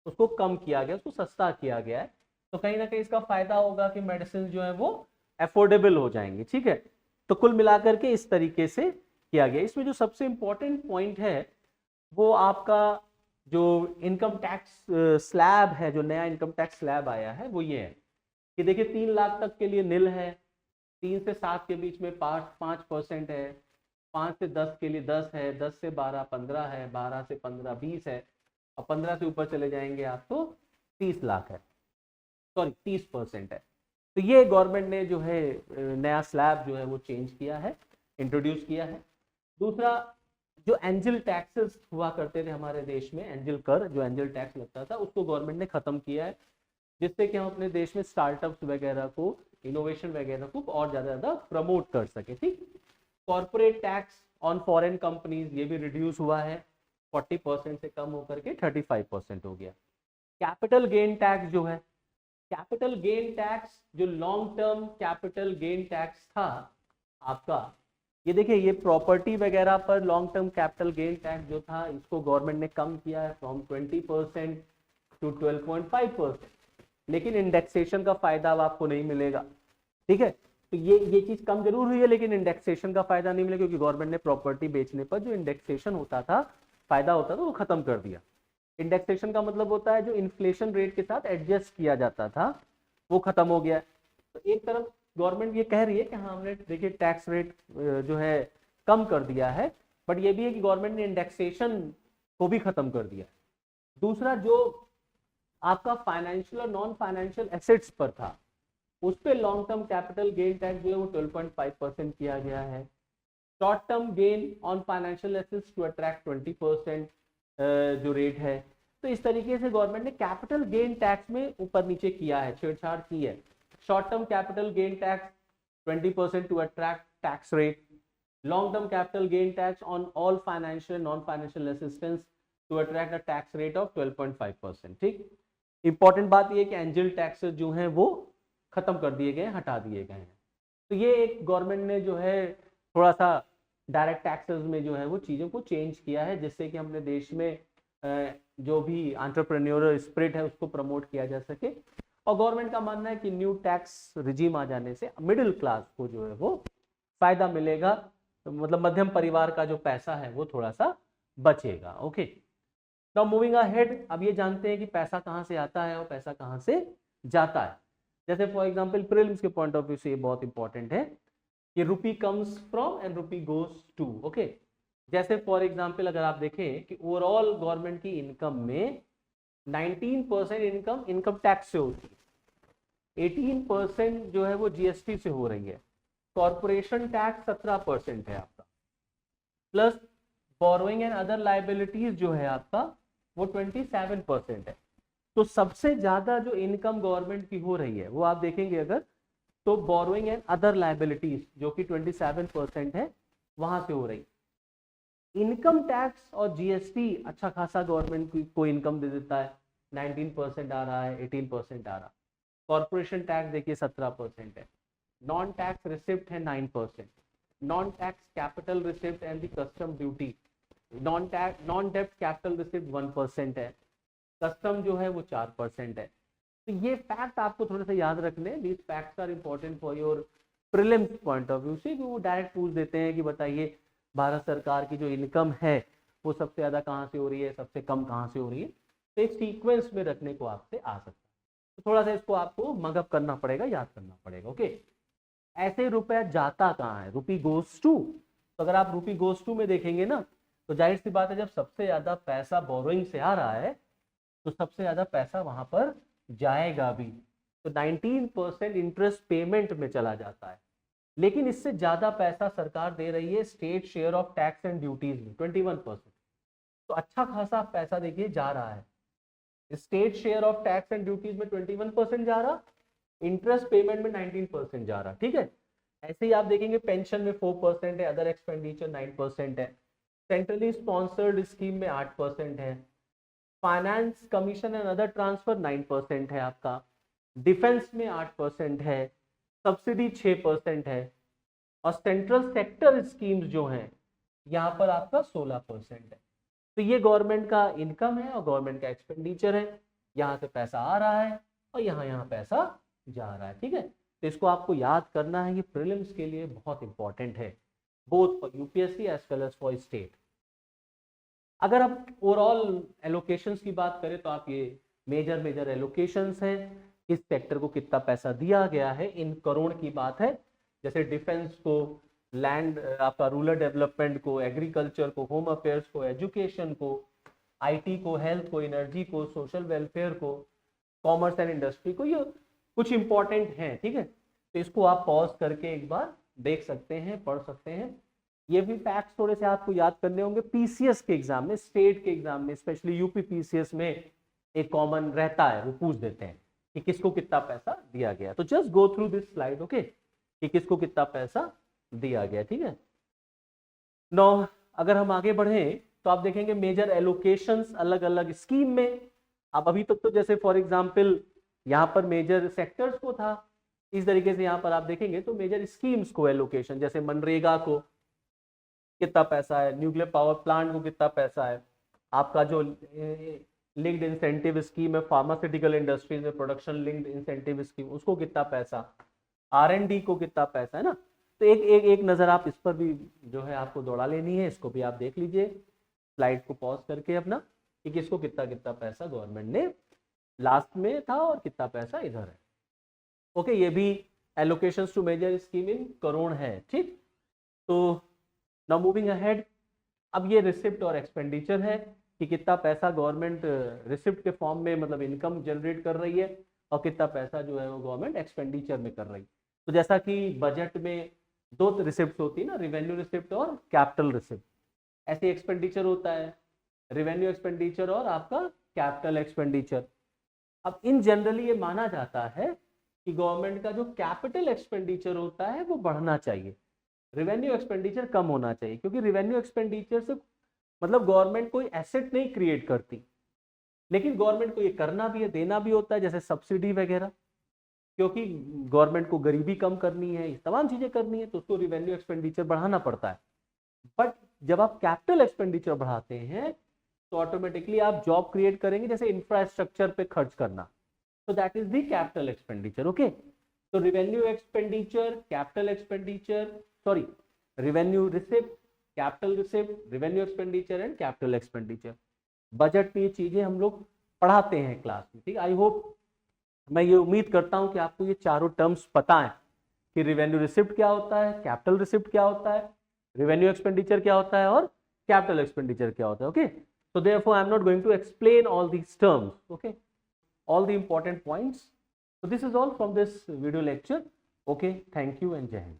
उसको कम किया गया, उसको सस्ता किया गया है। तो कहीं ना कहीं इसका फायदा होगा कि मेडिसिन जो है वो अफोर्डेबल हो जाएंगे, ठीक है। तो कुल मिलाकर के इस तरीके से किया गया। इसमें जो सबसे इंपॉर्टेंट पॉइंट है वो आपका जो इनकम टैक्स स्लैब है, जो नया इनकम टैक्स स्लैब आया है वो ये है कि देखिए 3 लाख तक के लिए नील है, 3 से 7 के बीच में 5% है, 5 से 10 के लिए 10 है, 10 से 12 15 है, 12 से 15 20 है और 15 से ऊपर चले जाएंगे आप तो 30 लाख है, सॉरी 30% है। तो ये गवर्नमेंट ने जो है नया स्लैब जो है वो चेंज किया है, इंट्रोड्यूस किया है। दूसरा, जो एंजल टैक्सेस हुआ करते थे हमारे देश में, एंजल कर जो एंजल टैक्स लगता था, उसको गवर्नमेंट ने खत्म किया है, जिससे कि हम अपने देश में स्टार्टअप्स वगैरह को, इनोवेशन वगैरह को और ज़्यादा प्रमोट कर सके, ठीक। Corporate tax on foreign companies ये भी रिड्यूस हुआ है, 40% से कम होकर के 35% हो गया। कैपिटल गेन टैक्स जो है, कैपिटल गेन टैक्स जो long term capital gain tax था आपका, ये देखिए ये प्रॉपर्टी वगैरह पर long term capital gain tax जो था, इसको गवर्नमेंट ने कम किया है फ्रॉम 20% टू 12.5%, लेकिन इंडेक्सेशन का फायदा अब आपको नहीं मिलेगा, ठीक है। तो ये चीज कम जरूर हुई है लेकिन इंडेक्सेशन का फायदा नहीं मिलेगा, क्योंकि गवर्नमेंट ने प्रॉपर्टी बेचने पर जो इंडेक्सेशन होता था, फायदा होता था, वो खत्म कर दिया। इंडेक्सेशन का मतलब होता है जो इन्फ्लेशन रेट के साथ एडजस्ट किया जाता था, वो खत्म हो गया। तो एक तरफ गवर्नमेंट ये कह रही है कि हाँ हमने देखिए टैक्स रेट जो है कम कर दिया है, बट ये भी है कि गवर्नमेंट ने इंडेक्सेशन को भी खत्म कर दिया। दूसरा, जो आपका फाइनेंशियल और नॉन फाइनेंशियल एसेट्स पर था, उस पर long term capital gain tax जो है वो 12.5% किया गया है। Short term gain on financial assets to attract 20% जो रेट है। तो इस तरीके से गवर्नमेंट ने कैपिटल गेन टैक्स में ऊपर नीचे किया है, छेड़छाड़ की है। Short term capital gain tax 20% to attract tax rate, long term capital gain tax on all financial non financial assistance to attract a tax rate of 12.5%, ठीक। इंपॉर्टेंट बात यह कि एंजल टैक्सेस जो हैं वो खत्म कर दिए गए, हटा दिए गए हैं। तो ये एक गवर्नमेंट ने जो है थोड़ा सा डायरेक्ट टैक्सेस में जो है वो चीज़ों को चेंज किया है, जिससे कि अपने देश में जो भी एंटरप्रेन्योरल स्पिरिट है उसको प्रमोट किया जा सके। और गवर्नमेंट का मानना है कि न्यू टैक्स रिजीम आ जाने से मिडिल क्लास को जो है वो फायदा मिलेगा, तो मतलब मध्यम परिवार का जो पैसा है वो थोड़ा सा बचेगा। ओके, नाउ मूविंग अहेड, अब ये जानते हैं कि पैसा कहाँ से आता है और पैसा कहाँ से जाता है। जैसे फॉर एग्जाम्पल प्रीलिम्स के पॉइंट ऑफ व्यू से ये बहुत इंपॉर्टेंट है कि rupee comes from and rupee goes to. Okay, जैसे फॉर एग्जाम्पल अगर आप देखें कि ओवरऑल गवर्नमेंट की इनकम में 19% इनकम इनकम टैक्स से होती है, 18% जो है वो जीएसटी से हो रही है, कॉर्पोरेशन टैक्स 17% है आपका, plus borrowing and other liabilities जो है आपका वो 27% है। तो सबसे ज्यादा जो इनकम गवर्नमेंट की हो रही है वो आप देखेंगे अगर, तो बोरोइंग एंड अदर लायबिलिटीज जो कि 27% है, वहां से हो रही। इनकम टैक्स और जीएसटी अच्छा खासा गवर्नमेंट को इनकम दे देता है, 19% आ रहा है, 18% आ रहा। कॉर्पोरेशन टैक्स देखिए 17% है, नॉन टैक्स रिसिप्ट है 9%, non tax capital receipt and the custom duty, non डेब्ट कैपिटल रिसिप्ट 1% है, कस्टम जो है वो 4% है। तो ये फैक्ट आपको थोड़ा सा याद रखने, these facts are important for your prelims point of view से, वो डायरेक्ट पूछ देते हैं कि बताइए भारत सरकार की जो इनकम है वो सबसे ज्यादा कहाँ से हो रही है, सबसे कम कहाँ से हो रही है। तो एक सीक्वेंस में रखने को आपसे आ सकता है, तो थोड़ा सा इसको आपको मगअप करना पड़ेगा, याद करना पड़ेगा। ओके, ऐसे रुपया जाता कहाँ है, रुपी गोज टू। तो अगर आप रुपी गोज टू में देखेंगे ना, तो जाहिर सी बात है जब सबसे ज्यादा पैसा बोरोइंग से आ रहा है तो सबसे ज्यादा पैसा वहां पर जाएगा भी। तो 19% इंटरेस्ट पेमेंट में चला जाता है, लेकिन इससे ज्यादा पैसा सरकार दे रही है state share of tax and duties में 21%। तो अच्छा खासा पैसा देखिए जा रहा है, state share of tax and duties में 21% जा रहा, इंटरेस्ट पेमेंट में 19% जा रहा। ठीक है, ऐसे ही आप देखेंगे पेंशन में 4% है, अदर एक्सपेंडिचर 9% है, सेंट्रली स्पॉन्सर्ड स्कीम में 8% है, finance commission and other transfer 9% है आपका, डिफेंस में 8% है, सब्सिडी 6% है, और सेंट्रल सेक्टर स्कीम्स जो हैं यहाँ पर आपका 16% है। तो ये गवर्नमेंट का इनकम है और गवर्नमेंट का एक्सपेंडिचर है, यहाँ से पैसा आ रहा है और यहाँ पैसा जा रहा है। ठीक है, तो इसको आपको याद करना है, ये प्रीलिम्स के लिए बहुत इंपॉर्टेंट है, both for UPSC as well as for state. अगर आप ओवरऑल एलोकेशंस की बात करें तो आप ये मेजर एलोकेशंस हैं, किस सेक्टर को कितना पैसा दिया गया है, इन करोड़ की बात है। जैसे डिफेंस को, लैंड आपका रूरल डेवलपमेंट को, एग्रीकल्चर को, होम अफेयर्स को, एजुकेशन को, आईटी को, हेल्थ को, एनर्जी को, सोशल वेलफेयर को, कॉमर्स एंड इंडस्ट्री को, ये कुछ इंपॉर्टेंट हैं। ठीक है, तो इसको आप पॉज करके एक बार देख सकते हैं, पढ़ सकते हैं। ये भी फैक्ट्स थोड़े से आपको याद करने होंगे, पीसीएस के एग्जाम में, स्टेट के एग्जाम में, स्पेशली यूपी पीसीएस में एक कॉमन रहता है, वो पूछ देते हैं कि किसको कितना पैसा दिया गया। तो just go through this slide, okay, कि किसको कितना पैसा दिया गया। ठीक है, नो अगर हम आगे बढ़े तो आप देखेंगे मेजर एलोकेशंस अलग अलग स्कीम में। अब अभी तक तो जैसे फॉर एग्जांपल यहाँ पर मेजर सेक्टर्स को था, इस तरीके से यहाँ पर आप देखेंगे तो मेजर स्कीम्स को एलोकेशन, जैसे मनरेगा को कितना पैसा है, न्यूक्लियर पावर प्लांट को कितना पैसा है, आपका जो लिंक्ड इंसेंटिव स्कीम है फार्मास्यूटिकल इंडस्ट्रीज में, प्रोडक्शन लिंक्ड इंसेंटिव स्कीम, उसको कितना पैसा, R&D को कितना पैसा है ना। तो एक नजर आप इस पर भी जो है आपको दौड़ा लेनी है, इसको भी आप देख लीजिए स्लाइड को पॉज करके अपना, कि किसको कितना कितना पैसा गवर्नमेंट ने लास्ट में था और कितना पैसा इधर है। ओके, ये भी allocations to major scheme in crore है। ठीक, तो नाउ मूविंग अहेड, अब ये रिसिप्ट और एक्सपेंडिचर है कि कितना पैसा गवर्नमेंट रिसिप्ट के फॉर्म में मतलब इनकम जनरेट कर रही है और कितना पैसा जो है वो गवर्नमेंट एक्सपेंडिचर में कर रही है। तो जैसा कि बजट में दो रिसिप्ट होती है ना, रेवेन्यू रिसिप्ट और कैपिटल रिसिप्ट, ऐसे एक्सपेंडिचर होता है रेवेन्यू एक्सपेंडिचर और आपका कैपिटल एक्सपेंडिचर। अब इन जनरली ये माना जाता है कि गवर्नमेंट का जो कैपिटल एक्सपेंडिचर होता है वो बढ़ना चाहिए, रेवेन्यू एक्सपेंडिचर कम होना चाहिए, क्योंकि रेवेन्यू एक्सपेंडिचर से मतलब गवर्नमेंट कोई एसेट नहीं क्रिएट करती, लेकिन गवर्नमेंट को ये करना भी है, देना भी होता है, जैसे सब्सिडी वगैरह, क्योंकि गवर्नमेंट को गरीबी कम करनी है, ये तमाम चीजें करनी है, तो उसको रेवेन्यू एक्सपेंडिचर बढ़ाना पड़ता है। बट जब आप कैपिटल एक्सपेंडिचर बढ़ाते हैं तो ऑटोमेटिकली आप जॉब क्रिएट करेंगे, जैसे इंफ्रास्ट्रक्चर पे खर्च करना, तो that is the capital expenditure. Okay, तो revenue expenditure, capital expenditure, sorry revenue receipt, capital receipt, revenue expenditure and capital expenditure, budget में ये चीजें हम लोग पढ़ाते हैं क्लास में। ठीक, आई होप, मैं ये उम्मीद करता हूं कि आपको ये चारों टर्म्स पता है कि रेवेन्यू रिसिप्ट क्या होता है, कैपिटल रिसिप्ट क्या होता है, रेवेन्यू एक्सपेंडिचर क्या होता है और कैपिटल एक्सपेंडिचर क्या होता है। Okay, so therefore I am not going to explain all these terms, okay, all the important points. So this is all from this video lecture. Okay, thank you and Jai Hind.